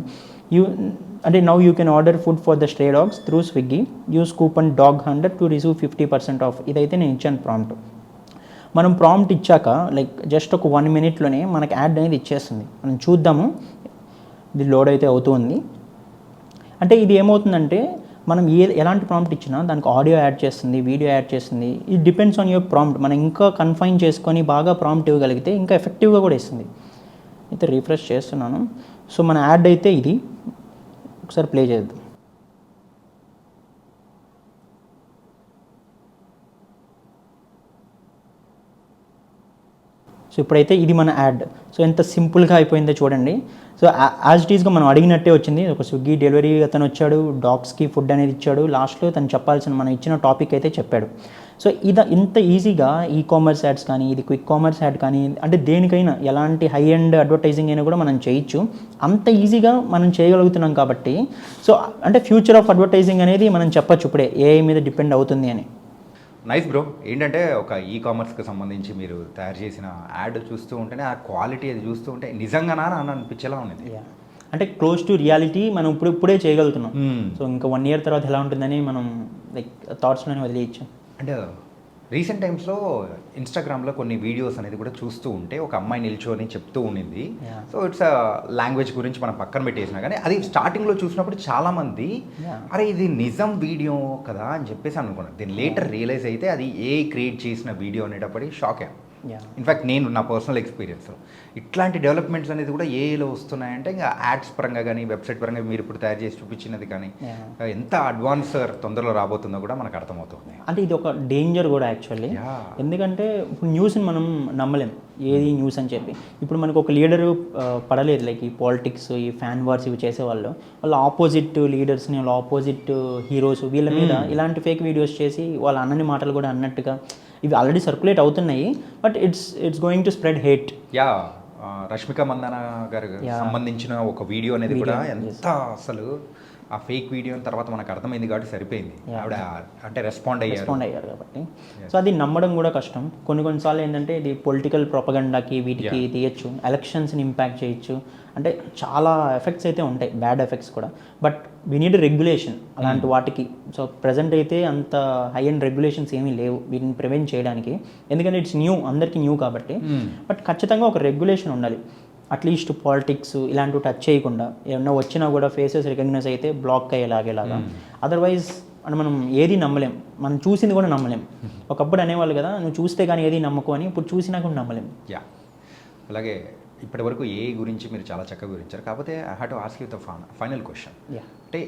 అంటే now you can order food for the stray dogs through Swiggy, use coupon dog100 to receive 50% of. ఇదైతే నేను ఇచ్చాను ప్రాంప్ట్. మనం ప్రాంప్ట్ ఇచ్చాక లైక్ జస్ట్ ఒక 1 minute మనకి యాడ్ అనేది ఇచ్చేస్తుంది. మనం చూద్దాము, ఇది లోడ్ అయితే అవుతుంది. అంటే ఇది ఏమవుతుందంటే మనం ఎలాంటి ప్రాంప్ట్ ఇచ్చినా దానికి ఆడియో యాడ్ చేస్తుంది, వీడియో యాడ్ చేస్తుంది. ఇది డిపెండ్స్ ఆన్ యువర్ ప్రాంప్ట్. మనం ఇంకా కన్ఫైన్ చేసుకొని బాగా ప్రాంప్ట్ ఇవ్వగలిగితే ఇంకా ఎఫెక్టివ్గా కూడా ఇస్తుంది. అయితే రీఫ్రెష్ చేస్తున్నాను. సో మన యాడ్ అయితే ఇది ఒకసారి ప్లే చేద్దాం. సో ఇప్పుడైతే ఇది మన యాడ్. సో ఎంత సింపుల్గా అయిపోయిందో చూడండి. సో యాజ్ ఇట్ ఈస్గా మనం అడిగినట్టే వచ్చింది. ఒక స్విగ్గీ డెలివరీ అతను వచ్చాడు, డాగ్స్కి ఫుడ్ అనేది ఇచ్చాడు, లాస్ట్లో తను చెప్పాల్సిన మనం ఇచ్చిన టాపిక్ అయితే చెప్పాడు. సో ఇంత ఈజీగా కామర్స్ యాడ్స్ కానీ, ఇది క్విక్ కామర్స్ యాడ్ కానీ, అంటే దేనికైనా ఎలాంటి హై ఎండ్ అడ్వర్టైజింగ్ అయినా కూడా మనం చేయొచ్చు. అంత ఈజీగా మనం చేయగలుగుతున్నాం కాబట్టి సో అంటే ఫ్యూచర్ ఆఫ్ అడ్వర్టైజింగ్ అనేది మనం చెప్పచ్చు ఇప్పుడే ఏఐ మీద డిపెండ్ అవుతుంది అని. Nice bro. ఏంటంటే ఒక కామర్స్కి సంబంధించి మీరు తయారు చేసిన యాడ్ చూస్తూ ఉంటేనే ఆ క్వాలిటీ అది చూస్తూ ఉంటే నిజంగానా అని అనిపించేలా ఉంది. అంటే క్లోజ్ టు రియాలిటీ మనం ఇప్పుడే చేయగలుగుతున్నాం. సో ఇంకా 1 year తర్వాత ఎలా ఉంటుందని మనం లైక్ థాట్స్లోనే వదిలేయచ్చు. అండ్ రీసెంట్ టైమ్స్లో ఇన్స్టాగ్రామ్లో కొన్ని వీడియోస్ అనేది కూడా చూస్తూ ఉంటే ఒక అమ్మాయి నిల్చొని చెప్తూ ఉండింది. సో ఇట్స్ లాంగ్వేజ్ గురించి మనం పక్కన పెట్టేసినా కానీ అది స్టార్టింగ్లో చూసినప్పుడు చాలామంది అరే ఇది నిజం వీడియో కదా అని చెప్పేసి అనుకున్నాను. దీన్ని లేటర్ రియలైజ్ అయితే అది క్రియేట్ చేసిన వీడియో అనేటప్పటికి షాక్ అయ్యాను. ఇన్ఫ్యాక్ట్ నేను నా పర్సనల్ ఎక్స్పీరియన్స్లో ఇట్లాంటి డెవలప్మెంట్స్ అనేది కూడా ఏఐలో వస్తున్నాయంటే ఇంకా యాడ్స్ పరంగా కానీ వెబ్సైట్ పరంగా మీరు ఇప్పుడు తయారు చేసి చూపించినది కానీ ఎంత అడ్వాన్స్ తొందరలో రాబోతుందో కూడా మనకు అర్థమవుతుంది. అంటే ఇది ఒక డేంజర్ కూడా యాక్చువల్లీ. ఎందుకంటే ఇప్పుడు న్యూస్ని మనం నమ్మలేం ఏది న్యూస్ అని చెప్పి. ఇప్పుడు మనకు ఒక లీడరు పడలేదు, లైక్ ఈ పాలిటిక్స్, ఈ ఫ్యాన్ వార్స్ ఇవి చేసేవాళ్ళు, వాళ్ళ ఆపోజిట్ లీడర్స్ని, వాళ్ళ ఆపోజిట్ హీరోస్ వీళ్ళ మీద ఇలాంటి ఫేక్ వీడియోస్ చేసి వాళ్ళ అన్నని మాటలు కూడా అన్నట్టుగా ఇవి ఆల్రెడీ సర్క్యులేట్ అవుతున్నాయి. But it's going to spread hate. Rashmika Mandanna గారు సంబంధించిన ఒక వీడియో అనేది కూడా ఎంత అసలు ఆ ఫేక్ వీడియో తర్వాత మనకు అర్థమైంది కాబట్టి సరిపోయింది. ఆవిడ అంటే రెస్పాండ్ అయ్యారు కాబట్టి సో అది నమ్మడం కూడా కష్టం. కొన్నిసార్లు ఏంటంటే ఇది పొలిటికల్ ప్రొపగండాకి వీటికి తీయచ్చు, ఎలక్షన్స్ని ఇంపాక్ట్ చేయొచ్చు, అంటే చాలా ఎఫెక్ట్స్ అయితే ఉంటాయి, బ్యాడ్ ఎఫెక్ట్స్ కూడా. బట్ వీ నీడ్ రెగ్యులేషన్ అలాంటి వాటికి. సో ప్రజెంట్ అయితే అంత హై అండ్ రెగ్యులేషన్స్ ఏమీ లేవు వీటిని ప్రివెంట్ చేయడానికి, ఎందుకంటే ఇట్స్ న్యూ, అందరికీ న్యూ కాబట్టి. బట్ ఖచ్చితంగా ఒక రెగ్యులేషన్ ఉండాలి. అట్లీస్ట్ పాలిటిక్స్ ఇలాంటివి టచ్ చేయకుండా, ఏమన్నా వచ్చినా కూడా ఫేసెస్ రికగ్నైజ్ అయితే బ్లాక్ అయ్యేలాగేలాగా. అదర్వైజ్ అంటే మనం ఏది నమ్మలేం, మనం చూసింది కూడా నమ్మలేం. ఒకప్పుడు అనేవాళ్ళు కదా, నువ్వు చూస్తే కానీ ఏది నమ్మకు అని, ఇప్పుడు చూసినా కూడా నమ్మలేం. యా, అలాగే ఇప్పటి వరకు ఏఐ గురించి మీరు చాలా చక్కగా వివరించారు. కాకపోతే I have to ask you the final question. అంటే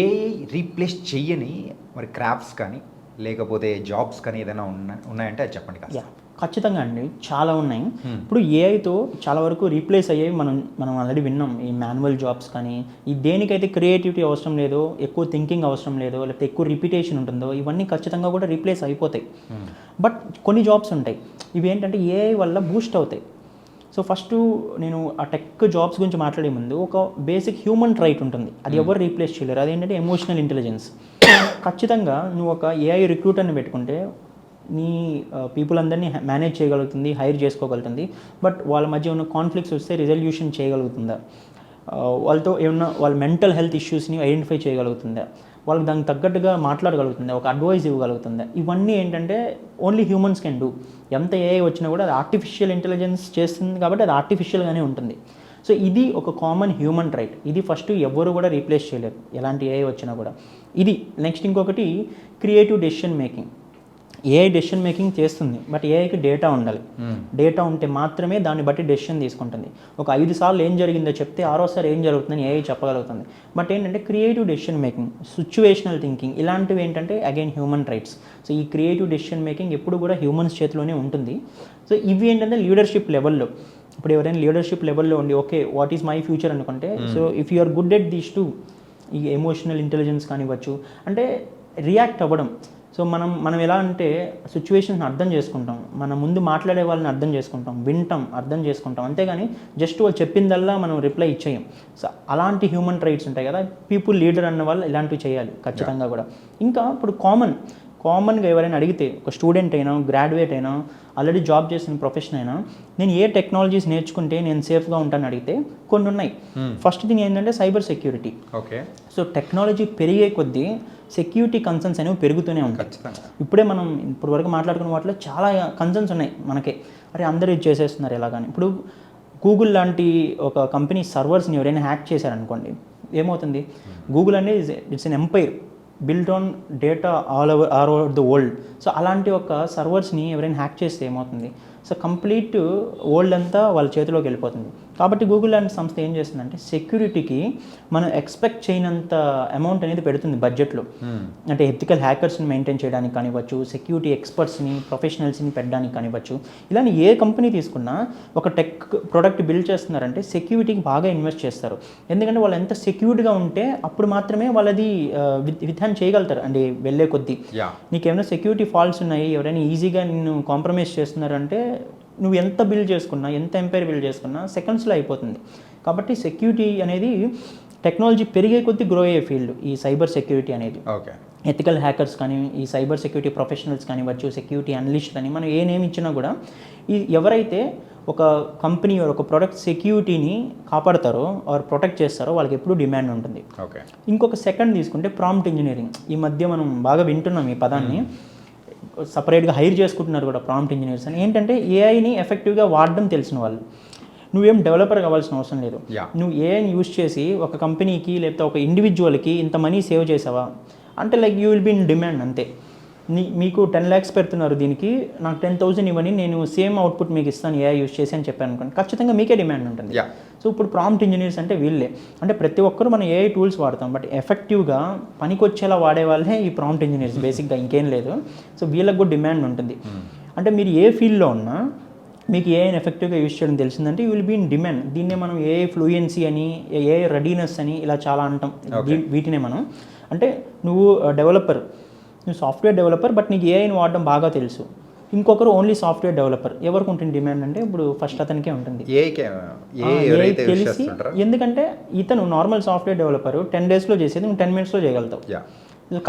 ఏఐ రీప్లేస్ చెయ్యని మరి క్రాఫ్ట్స్ కానీ లేకపోతే జాబ్స్ కానీ ఏదైనా ఉన్నాయంటే అది చెప్పండి కాస్త. ఖచ్చితంగా అండి, చాలా ఉన్నాయి. ఇప్పుడు ఏఐతో చాలా వరకు రీప్లేస్ అయ్యేవి మనం ఆల్రెడీ విన్నాం. ఈ మాన్యువల్ జాబ్స్ కానీ, ఈ దేనికైతే క్రియేటివిటీ అవసరం లేదో, ఎక్కువ థింకింగ్ అవసరం లేదో, లేకపోతే ఎక్కువ రిపిటేషన్ ఉంటుందో, ఇవన్నీ ఖచ్చితంగా కూడా రీప్లేస్ అయిపోతాయి. బట్ కొన్ని జాబ్స్ ఉంటాయి, ఇవి ఏంటంటే ఏఐ వల్ల బూస్ట్ అవుతాయి. సో ఫస్ట్ నేను ఆ టెక్ జాబ్స్ గురించి మాట్లాడే ముందు ఒక బేసిక్ హ్యూమన్ రైట్ ఉంటుంది, అది ఎవరు రీప్లేస్ చేయలేరు. అదేంటంటే ఎమోషనల్ ఇంటెలిజెన్స్. ఖచ్చితంగా నువ్వు ఒక ఏఐ రిక్రూటర్ని పెట్టుకుంటే నీ పీపుల్ అందరినీ మేనేజ్ చేయగలుగుతుంది, హైర్ చేసుకోగలుగుతుంది. బట్ వాళ్ళ మధ్య ఉన్న కాన్ఫ్లిక్ట్స్ వస్తే రిజల్యూషన్ చేయగలుగుతుందా, వాళ్ళతో ఏమన్నా వాళ్ళ మెంటల్ హెల్త్ ఇష్యూస్ని ఐడెంటిఫై చేయగలుగుతుందా, వాళ్ళకి దానికి తగ్గట్టుగా మాట్లాడగలుగుతుందా, ఒక అడ్వైజ్ ఇవ్వగలుగుతుందా. ఇవన్నీ ఏంటంటే ఓన్లీ హ్యూమన్స్ కెన్ డూ. ఎంత ఏఐ వచ్చినా కూడా అది ఆర్టిఫిషియల్ ఇంటెలిజెన్స్ చేస్తుంది కాబట్టి అది ఆర్టిఫిషియల్గానే ఉంటుంది. సో ఇది ఒక కామన్ హ్యూమన్ రైట్, ఇది ఫస్ట్ ఎవరు కూడా రీప్లేస్ చేయలేరు ఎలాంటి ఏఐ వచ్చినా కూడా. ఇది నెక్స్ట్ ఇంకొకటి creative decision making. AI decision making చేస్తుంది, బట్ ఏఐకి డేటా ఉండాలి. డేటా ఉంటే మాత్రమే దాన్ని బట్టి డెసిషన్ తీసుకుంటుంది. ఒక 5 సార్లు ఏం జరిగిందో చెప్తే 6వసారి ఏం జరుగుతుందని ఏఐ చెప్పగలుగుతుంది. బట్ ఏంటంటే creative decision making, situational thinking, ఇలాంటివి ఏంటంటే అగైన్ హ్యూమన్ రైట్స్. సో ఈ క్రియేటివ్ డెసిషన్ మేకింగ్ ఎప్పుడు కూడా హ్యూమన్స్ చేతిలోనే ఉంటుంది. సో ఇవి ఏంటంటే లీడర్షిప్ లెవెల్లో, ఇప్పుడు ఎవరైనా లీడర్షిప్ లెవెల్లో ఉండి okay what is my future అనుకుంటే, so if you are good at these two, ఈ ఎమోషనల్ ఇంటెలిజెన్స్ కానివ్వచ్చు, అంటే రియాక్ట్ అవ్వడం. సో మనం ఎలా అంటే సిచ్యువేషన్స్ని అర్థం చేసుకుంటాం, మన ముందు మాట్లాడే వాళ్ళని అర్థం చేసుకుంటాం, వింటాం, అర్థం చేసుకుంటాం, అంతేగాని జస్ట్ వాళ్ళు చెప్పిందల్లా మనం రిప్లై ఇచ్చేయం. సో అలాంటి హ్యూమన్ రైట్స్ ఉంటాయి కదా, పీపుల్ లీడర్ అన్న వాళ్ళు ఇలాంటివి చేయాలి ఖచ్చితంగా కూడా. ఇంకా ఇప్పుడు కామన్గా ఎవరైనా అడిగితే, ఒక స్టూడెంట్ అయినా, గ్రాడ్యుయేట్ అయినా, ఆల్రెడీ జాబ్ చేసిన ప్రొఫెషన్ అయినా, నేను ఏ టెక్నాలజీస్ నేర్చుకుంటే నేను సేఫ్గా ఉంటాను అడిగితే కొన్ని ఉన్నాయి. ఫస్ట్ థింగ్ ఏంటంటే cyber security. Okay. So technology పెరిగే కొద్దీ సెక్యూరిటీ కన్సర్న్స్ అనేవి పెరుగుతూనే ఉంటాయి. ఇప్పుడే మనం ఇప్పుడు వరకు మాట్లాడుకున్న వాటిలో చాలా కన్సర్న్స్ ఉన్నాయి మనకే, అరే అందరూ ఇది చేసేస్తున్నారు ఎలాగని. ఇప్పుడు గూగుల్ లాంటి ఒక కంపెనీ సర్వర్స్ని ఎవరైనా హ్యాక్ చేశారనుకోండి, ఏమవుతుంది? గూగుల్ అనేది it's an empire build on data all over the world. So అలాంటి ఒక సర్వర్స్ని ఎవరైనా హ్యాక్ చేస్తే ఏమవుతుంది? సో కంప్లీట్ వరల్డ్ అంతా వాళ్ళ చేతిలోకి వెళ్ళిపోతుంది. కాబట్టి గూగుల్ లాంటి సంస్థ ఏం చేస్తుందంటే సెక్యూరిటీకి మనం ఎక్స్పెక్ట్ చేయనంత అమౌంట్ అనేది పెడుతుంది బడ్జెట్లో. అంటే ఎథికల్ హ్యాకర్స్ని మెయింటైన్ చేయడానికి కానివ్వచ్చు, సెక్యూరిటీ ఎక్స్పర్ట్స్ని, ప్రొఫెషనల్స్ని పెట్టడానికి కానివ్వచ్చు. ఇలానే ఏ కంపెనీ తీసుకున్నా ఒక టెక్ ప్రోడక్ట్ బిల్డ్ చేస్తున్నారంటే సెక్యూరిటీకి బాగా ఇన్వెస్ట్ చేస్తారు. ఎందుకంటే వాళ్ళు ఎంత సెక్యూర్డ్గా ఉంటే అప్పుడు మాత్రమే వాళ్ళది విధానం చేయగలుగుతారు. అంటే వెళ్ళే కొద్దీ నీకేమైనా సెక్యూరిటీ ఫాల్ట్స్ ఉన్నాయి, ఎవరైనా ఈజీగా నిన్ను కాంప్రమైజ్ చేస్తున్నారంటే నువ్వు ఎంత బిల్డ్ చేసుకున్నా, ఎంత ఎంపైర్ బిల్డ్ చేసుకున్నా సెకండ్స్లో అయిపోతుంది. కాబట్టి సెక్యూరిటీ అనేది టెక్నాలజీ పెరిగే కొద్దీ గ్రో అయ్యే ఫీల్డ్ ఈ సైబర్ సెక్యూరిటీ అనేది. ఓకే. ఎథికల్ హ్యాకర్స్ కానీ, ఈ సైబర్ సెక్యూరిటీ ప్రొఫెషనల్స్ కానివ్వచ్చు, సెక్యూరిటీ అనలిస్ట్ అని మనం ఏ నేమ్ ఇచ్చినా కూడా ఈ ఎవరైతే ఒక కంపెనీ ఒక ప్రోడక్ట్ సెక్యూరిటీని కాపాడతారో ఆర్ ప్రొటెక్ట్ చేస్తారో వాళ్ళకి ఎప్పుడూ డిమాండ్ ఉంటుంది. ఓకే. ఇంకొక సెకండ్ తీసుకుంటే ప్రాంప్ట్ ఇంజనీరింగ్. ఈ మధ్య మనం బాగా వింటున్నాం ఈ పదాన్ని, సపరేట్గా హైర్ చేసుకుంటున్నారు కూడా ప్రాంప్ట్ ఇంజనీర్స్ అని. ఏంటంటే ఏఐని ఎఫెక్టివ్గా వాడడం తెలిసిన వాళ్ళు. నువ్వేం డెవలపర్ కావాల్సిన అవసరం లేదు. నువ్వు ఏఐని యూజ్ చేసి ఒక కంపెనీకి లేకపోతే ఒక ఇండివిజువల్కి ఇంత మనీ సేవ్ చేసావా అంటే like you will be in demand అంతే. మీకు 10 lakhs పెడుతున్నారు, దీనికి నాకు 10,000 ఇవ్వని, నేను సేమ్ అవుట్పుట్ మీకు ఇస్తాను ఏఐ యూజ్ చేసి అని చెప్పాను అనుకోండి, ఖచ్చితంగా మీకే డిమాండ్ ఉంటుంది. సో ఇప్పుడు ప్రాంప్ట్ ఇంజనీర్స్ అంటే వీళ్ళే. అంటే ప్రతి ఒక్కరు మనం ఏఐ టూల్స్ వాడతాం, బట్ ఎఫెక్టివ్గా పనికొచ్చేలా వాడే వాళ్ళే ఈ ప్రాంప్ట్ ఇంజనీర్స్ బేసిక్గా, ఇంకేం లేదు. సో వీళ్ళకి కూడా డిమాండ్ ఉంటుంది. అంటే మీరు ఏ ఫీల్డ్లో ఉన్నా మీకు ఏఐని ఎఫెక్టివ్గా యూజ్ చేయడం తెలిసిందంటే you will be in demand. దీన్నే మనం ఏఐ ఫ్లూయెన్సీ అని, ఏఐ రెడీనెస్ అని ఇలా చాలా అంటాం. వీటినే మనం అంటే నువ్వు డెవలపర్, నువ్వు సాఫ్ట్వేర్ డెవలపర్, బట్ నీకు ఏఐని వాడడం బాగా తెలుసు. ఇంకొకరు ఓన్లీ సాఫ్ట్వేర్ డెవలపర్. ఎవరికి ఉంటుంది డిమాండ్ అంటే ఇప్పుడు ఫస్ట్ అతనికే ఉంటుంది. తెలిసి ఎందుకంటే ఇతను నార్మల్ సాఫ్ట్వేర్ డెవలపర్ 10 డేస్లో చేసేది నువ్వు 10 మినిట్స్లో చేయగలుగుతావు.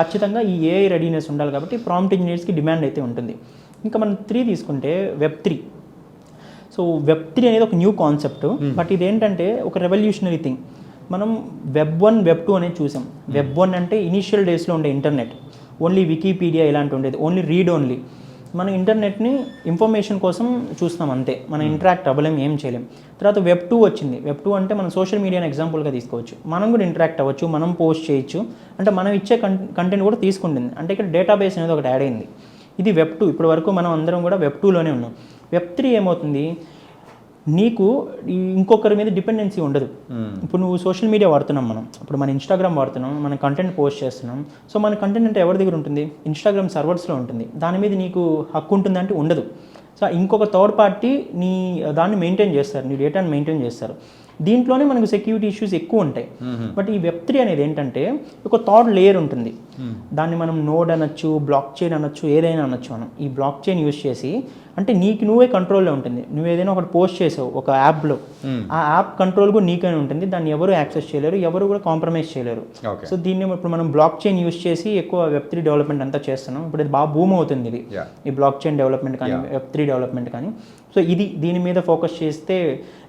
ఖచ్చితంగా ఈ ఏఐ రెడీనెస్ ఉండాలి కాబట్టి ప్రాంప్ట్ ఇంజనీర్స్కి డిమాండ్ అయితే ఉంటుంది. ఇంకా మనం 3 తీసుకుంటే వెబ్3. సో వెబ్3 అనేది ఒక న్యూ కాన్సెప్ట్, బట్ ఇదేంటంటే ఒక రెవల్యూషనరీ థింగ్. మనం వెబ్1 వెబ్2 అనేది చూసాం. వెబ్1 అంటే ఇనీషియల్ డేస్లో ఉండే ఇంటర్నెట్, ఓన్లీ వికీపీడియా ఇలాంటి ఉండేది, ఓన్లీ రీడ్ ఓన్లీ. మన ఇంటర్నెట్ని ఇన్ఫర్మేషన్ కోసం చూస్తాం అంతే, మనం ఇంటరాక్ట్ అవ్వలేం, ఏం చేయలేం. తర్వాత వెబ్2 వచ్చింది. వెబ్2 అంటే మనం సోషల్ మీడియాని ఎగ్జాంపుల్గా తీసుకోవచ్చు. మనం కూడా ఇంటరాక్ట్ అవ్వచ్చు, మనం పోస్ట్ చేయొచ్చు, అంటే మనం ఇచ్చే కంటెంట్ కూడా తీసుకుంటుంది. అంటే ఇక్కడ డేటాబేస్ అనేది ఒకటి యాడ్ అయింది. ఇది వెబ్2. ఇప్పటి వరకు మనం అందరం కూడా వెబ్2లోనే ఉన్నాం. వెబ్3 ఏమవుతుంది, నీకు ఇంకొకరి మీద డిపెండెన్సీ ఉండదు. ఇప్పుడు నువ్వు సోషల్ మీడియా వాడుతున్నాం, మనం ఇప్పుడు మన ఇన్స్టాగ్రామ్ వాడుతున్నాం, మన కంటెంట్ పోస్ట్ చేస్తున్నాం. సో మన కంటెంట్ అంటే ఎవరి దగ్గర ఉంటుంది, ఇన్స్టాగ్రామ్ సర్వర్స్లో ఉంటుంది. దాని మీద నీకు హక్కు ఉంటుందంటే ఉండదు. సో ఇంకొక థర్డ్ పార్టీ నీ దాన్ని మెయింటైన్ చేస్తారు, నీ డేటాని మెయింటైన్ చేస్తారు. దీంట్లోనే మనకు సెక్యూరిటీ ఇష్యూస్ ఎక్కువ ఉంటాయి. బట్ ఈ వెబ్3 అనేది ఏంటంటే ఒక థర్డ్ లేయర్ ఉంటుంది. దాన్ని మనం నోడ్ అనొచ్చు, బ్లాక్ చైన్ అనొచ్చు, ఏదైనా అనొచ్చు. మనం ఈ బ్లాక్ చైన్ యూస్ చేసి, అంటే నీకు నువ్వే కంట్రోల్లో ఉంటుంది. నువ్వు ఏదైనా ఒకటి పోస్ట్ చేసావు ఒక యాప్లో, ఆ యాప్ కంట్రోల్ కూడా నీకనే ఉంటుంది. దాన్ని ఎవరు యాక్సెస్ చేయలేరు, ఎవరు కూడా కాంప్రమైజ్ చేయలేరు. సో దీన్ని ఇప్పుడు మనం బ్లాక్ చైన్ యూస్ చేసి ఎక్కువ వెబ్3 డెవలప్మెంట్ అంతా చేస్తున్నాం. ఇప్పుడు ఇది బాగా బూమ్ అవుతుంది, ఇది ఈ బ్లాక్ చైన్ డెవలప్మెంట్ కానీ వెబ్3 డెవలప్మెంట్ కానీ. సో దీని మీద ఫోకస్ చేస్తే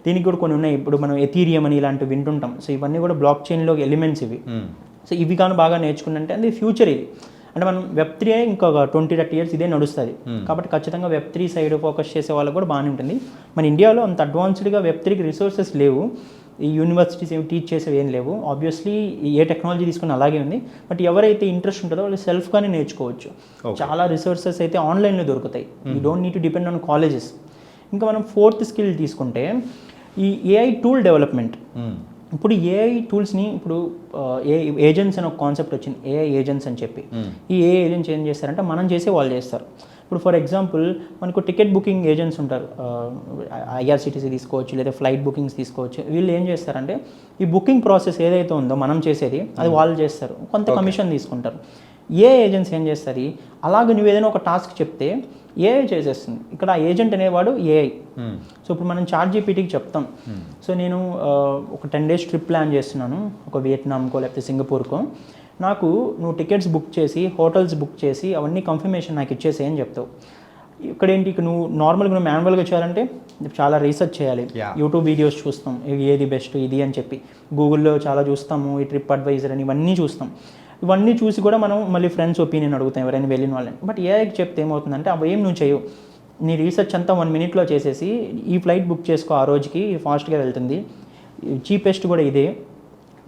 దీనికి కూడా కొన్ని ఉన్నాయి. ఇప్పుడు మనం ఎథీరియం అని ఇలాంటివి వింటుంటాం. సో ఇవన్నీ కూడా బ్లాక్ చైన్లో ఎలిమెంట్స్ ఇవి. సో ఇవి కానీ బాగా నేర్చుకుంటే అది ఫ్యూచర్. ఇది అంటే మనం వెబ్3 ఇంకొక 20-30 ఇయర్స్ ఇదే నడుస్తుంది. కాబట్టి ఖచ్చితంగా వెబ్3 సైడ్ ఫోకస్ చేసే వాళ్ళకి కూడా బాగానే ఉంటుంది. మన ఇండియాలో అంత అడ్వాన్స్డ్గా వెబ్3కి రిసోర్సెస్ లేవు, ఈ యూనివర్సిటీస్ ఏమి టీచ్ చేసేవి ఏం లేవు. ఆబ్వియస్లీ ఏ టెక్నాలజీ తీసుకుని అలాగే ఉంది. బట్ ఎవరైతే ఇంట్రెస్ట్ ఉంటుందో వాళ్ళు సెల్ఫ్గానే నేర్చుకోవచ్చు. చాలా రిసోర్సెస్ అయితే ఆన్లైన్లో దొరుకుతాయి. You don't need to depend on colleges. ఇంకా మనం 4th స్కిల్ తీసుకుంటే ఈ ఏఐ టూల్ డెవలప్మెంట్. ఇప్పుడు ఏఐ టూల్స్ని ఇప్పుడు ఏజెంట్స్ అని ఒక కాన్సెప్ట్ వచ్చింది, ఏఐ ఏజెంట్స్ అని చెప్పి. ఈ ఏఐ ఏజెంట్స్ ఏం చేస్తారంటే మనం చేసే వాళ్ళు చేస్తారు. ఇప్పుడు ఫర్ ఎగ్జాంపుల్ మనకు టికెట్ బుకింగ్ ఏజెంట్స్ ఉంటారు, ఐఆర్సిటీసీ తీసుకోవచ్చు, లేదా ఫ్లైట్ బుకింగ్స్ తీసుకోవచ్చు. వీళ్ళు ఏం చేస్తారంటే ఈ బుకింగ్ ప్రాసెస్ ఏదైతే ఉందో మనం చేసేది అది వాళ్ళు చేస్తారు, కొంత కమిషన్ తీసుకుంటారు. ఏఐ ఏజెంట్స్ ఏం చేస్తుంది, అలాగే నువ్వు ఏదైనా ఒక టాస్క్ చెప్తే ఏఐ చేసేస్తుంది. ఇక్కడ ఏజెంట్ అనేవాడు ఏఐ. సో ఇప్పుడు మనం ChatGPTకి చెప్తాం, సో నేను ఒక 10 days ట్రిప్ ప్లాన్ చేస్తున్నాను, ఒక వియత్నాంకో లేకపోతే సింగపూర్కో. నాకు నువ్వు టికెట్స్ బుక్ చేసి, హోటల్స్ బుక్ చేసి, అవన్నీ కన్ఫర్మేషన్ నాకు ఇచ్చేసి అని చెప్తావు. ఇక్కడ ఏంటి, ఇక నువ్వు నార్మల్గా నువ్వు మాన్యువల్గా చేయాలంటే చాలా రీసెర్చ్ చేయాలి. యూట్యూబ్ వీడియోస్ చూస్తాం, ఏది బెస్ట్ ఇది అని చెప్పి. గూగుల్లో చాలా చూస్తాము, ఈ ట్రిప్ అడ్వైజర్ అని ఇవన్నీ చూస్తాం. ఇవన్నీ చూసి కూడా మనం మళ్ళీ ఫ్రెండ్స్ ఒపీనియన్ అడుగుతాం ఎవరైనా వెళ్ళిన వాళ్ళని. బట్ ఏఐకి చెప్తే ఏమవుతుందంటే అవి ఏం నువ్వు చేయవు, నీ రీసెర్చ్ అంతా 1 minute చేసేసి ఈ ఫ్లైట్ బుక్ చేసుకో, ఆ రోజుకి ఫాస్ట్గా వెళ్తుంది, చీపెస్ట్ కూడా ఇదే,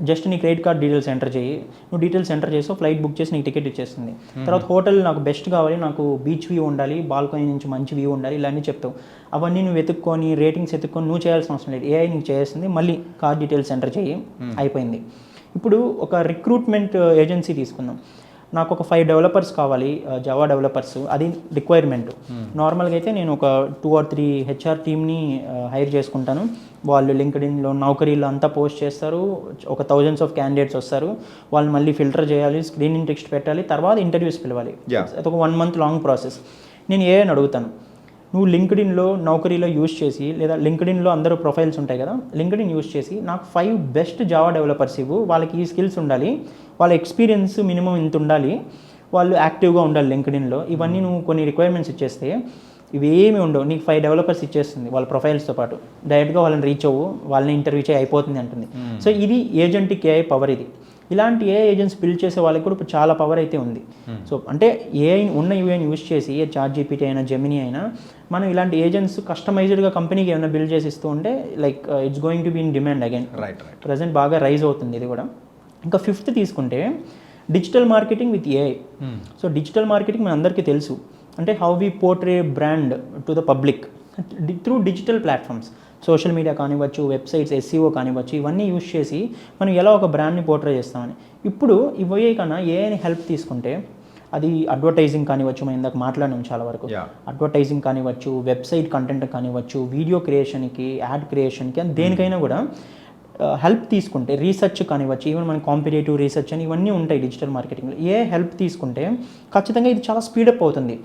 జస్ట్ నీ క్రెడిట్ కార్డ్ డీటెయిల్స్ ఎంటర్ చేయి, నువ్వు డీటెయిల్స్ ఎంటర్ చేసి ఫ్లైట్ బుక్ చేసి నీకు టికెట్ ఇచ్చేస్తుంది. తర్వాత హోటల్ నాకు బెస్ట్ కావాలి, నాకు బీచ్ వ్యూ ఉండాలి, బాల్కనీ నుంచి మంచి వ్యూ ఉండాలి, ఇలా అన్నీ చెప్తావు. అవన్నీ నువ్వు వెతుక్కొని రేటింగ్స్ ఎత్తుక్కొని నువ్వు చేయాల్సిన అవసరం లేదు, ఏఐ నీకు చేస్తుంది. మళ్ళీ కార్డ్ డీటెయిల్స్ ఎంటర్ చేయి, అయిపోయింది. ఇప్పుడు ఒక రిక్రూట్మెంట్ ఏజెన్సీ తీసుకుందాం, నాకు ఒక 5 డెవలపర్స్ కావాలి, జావా డెవలపర్స్, అది రిక్వైర్మెంట్. నార్మల్గా అయితే నేను ఒక 2 or 3 HR టీమ్ని హైర్ చేసుకుంటాను. వాళ్ళు లింక్డ్ఇన్లో, నౌకరీలో అంతా పోస్ట్ చేస్తారు, ఒక thousands of క్యాండిడేట్స్ వస్తారు, వాళ్ళు మళ్ళీ ఫిల్టర్ చేయాలి, స్క్రీనింగ్ టెక్స్ట్ పెట్టాలి, తర్వాత ఇంటర్వ్యూస్ పిలవాలి. అది ఒక 1 month లాంగ్ ప్రాసెస్. నేను ఏఐని అడుగుతాను, నువ్వు లింక్డ్ఇన్లో, నౌకరీలో యూస్ చేసి, లేదా లింక్డ్ఇన్లో అందరూ ప్రొఫైల్స్ ఉంటాయి కదా, లింక్డ్ఇన్ యూస్ చేసి నాకు 5 బెస్ట్ జావా డెవలపర్స్ ఇవ్వు, వాళ్ళకి ఈ స్కిల్స్ ఉండాలి, వాళ్ళ ఎక్స్పీరియన్స్ మినిమం ఇంత ఉండాలి, వాళ్ళు యాక్టివ్గా ఉండాలి లింక్డ్ఇన్లో. ఇవన్నీ నువ్వు కొన్ని రిక్వైర్మెంట్స్ ఇచ్చేస్తే ఇవేమి ఉండవు, నీకు 5 డెవలపర్స్ ఇచ్చేస్తుంది వాళ్ళ ప్రొఫైల్స్తో పాటు. డైరెక్ట్గా వాళ్ళని రీచ్ అవ్వు, వాళ్ళని ఇంటర్వ్యూ చేయి, అయిపోతుంది అంటుంది. సో ఇది ఏజెంట్కి ఏఐ పవర్. ఇది ఇలాంటి ఏఐ ఏజెంట్స్ బిల్డ్ చేసే వాళ్ళకి కూడా ఇప్పుడు చాలా పవర్ అయితే ఉంది. సో అంటే ఏఐ ఉన్న యూఐని యూస్ చేసి, ChatGPT అయినా, జెమినీ అయినా, మనం ఇలాంటి ఏజెంట్స్ కస్టమైజ్డ్గా కంపెనీకి ఏమైనా బిల్డ్ చేసి ఇస్తూ ఉంటే like it's going to be in demand again. Present బాగా రైజ్ అవుతుంది ఇది కూడా. ఇంకా 5th తీసుకుంటే digital marketing with AI. So digital marketing మన అందరికీ తెలుసు, అంటే how we portray brand to the public through digital platforms. Social media కానివ్వచ్చు, వెబ్సైట్స్, SEO కానివ్వచ్చు, ఇవన్నీ యూస్ చేసి మనం ఎలా ఒక బ్రాండ్ని పోర్ట్రే చేస్తామని. ఇప్పుడు ఇవే కన్నా ఏఐని హెల్ప్ తీసుకుంటే అది అడ్వర్టైజింగ్ కానివ్వచ్చు, మనం ఇందాక మాట్లాడినాం చాలా వరకు, అడ్వర్టైజింగ్ కానివ్వచ్చు, వెబ్సైట్ కంటెంట్ కానివ్వచ్చు, వీడియో క్రియేషన్కి, యాడ్ క్రియేషన్కి, అని దేనికైనా కూడా హెల్ప్ తీసుకుంటే రీసెర్చ్ కానివ్వచ్చు, ఈవెన్ మన కాంపిటేటివ్ రీసెర్చ్ అని ఇవన్నీ ఉంటాయి డిజిటల్ మార్కెటింగ్లో. ఏ హెల్ప్ తీసుకుంటే ఖచ్చితంగా ఇది చాలా స్పీడప్ అవుతుంది.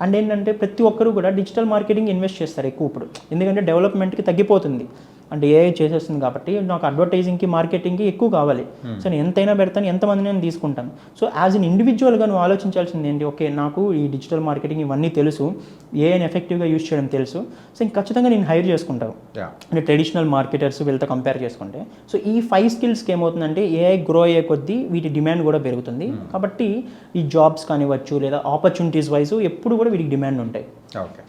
అండ్ ఏంటంటే ప్రతి ఒక్కరు కూడా డిజిటల్ మార్కెటింగ్ ఇన్వెస్ట్ చేస్తారు ఎక్కువ ఇప్పుడు, ఎందుకంటే డెవలప్మెంట్కి తగ్గిపోతుంది. అంటే ఏఐ చేసేస్తుంది కాబట్టి నాకు అడ్వర్టైజింగ్కి మార్కెటింగ్కి ఎక్కువ కావాలి. సో నేను ఎంతైనా పెడతాను, ఎంతమంది నేను తీసుకుంటాను. సో యాజ్ అన్ ఇండివిజువల్గా నువ్వు ఆలోచించాల్సింది ఏంటి, ఓకే నాకు ఈ డిజిటల్ మార్కెటింగ్ ఇవన్నీ తెలుసు, ఏఐని ఎఫెక్టివ్గా యూజ్ చేయడం తెలుసు, సో ఇంక ఖచ్చితంగా నేను హైర్ చేసుకుంటాను. అంటే ట్రెడిషనల్ మార్కెటర్స్ వీళ్ళతో కంపేర్ చేసుకుంటే. సో ఈ 5 స్కిల్స్కి ఏమవుతుందంటే ఏఐ గ్రో అయ్యే కొద్దీ వీటి డిమాండ్ కూడా పెరుగుతుంది. కాబట్టి ఈ జాబ్స్ కానివ్వచ్చు లేదా ఆపర్చునిటీస్ వైజ్ ఎప్పుడు కూడా వీటికి డిమాండ్ ఉంటాయి. Okay,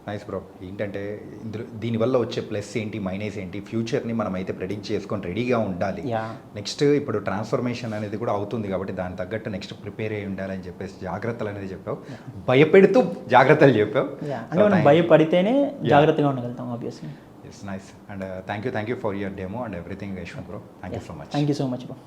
nice bro. ఏంటంటే ఇందులో దీనివల్ల వచ్చే ప్లస్ ఏంటి, మైనస్ ఏంటి, ఫ్యూచర్ని మనం అయితే ప్రెడిక్ట్ చేసుకొని రెడీగా ఉండాలి. నెక్స్ట్ ఇప్పుడు ట్రాన్స్ఫర్మేషన్ అనేది కూడా అవుతుంది కాబట్టి దాని తగ్గట్టు నెక్స్ట్ ప్రిపేర్ అయ్యి ఉండాలని చెప్పేసి జాగ్రత్తలు అనేది చెప్పావు, భయపెడుతూ జాగ్రత్తలు చెప్పావు. అంటే మనం భయపడితేనే జాగ్రత్తగా ఉండగలుగుతాం obviously. It's nice and thank you for your demo and everything Yashwant bro. Thank you so much. Thank you so much bro.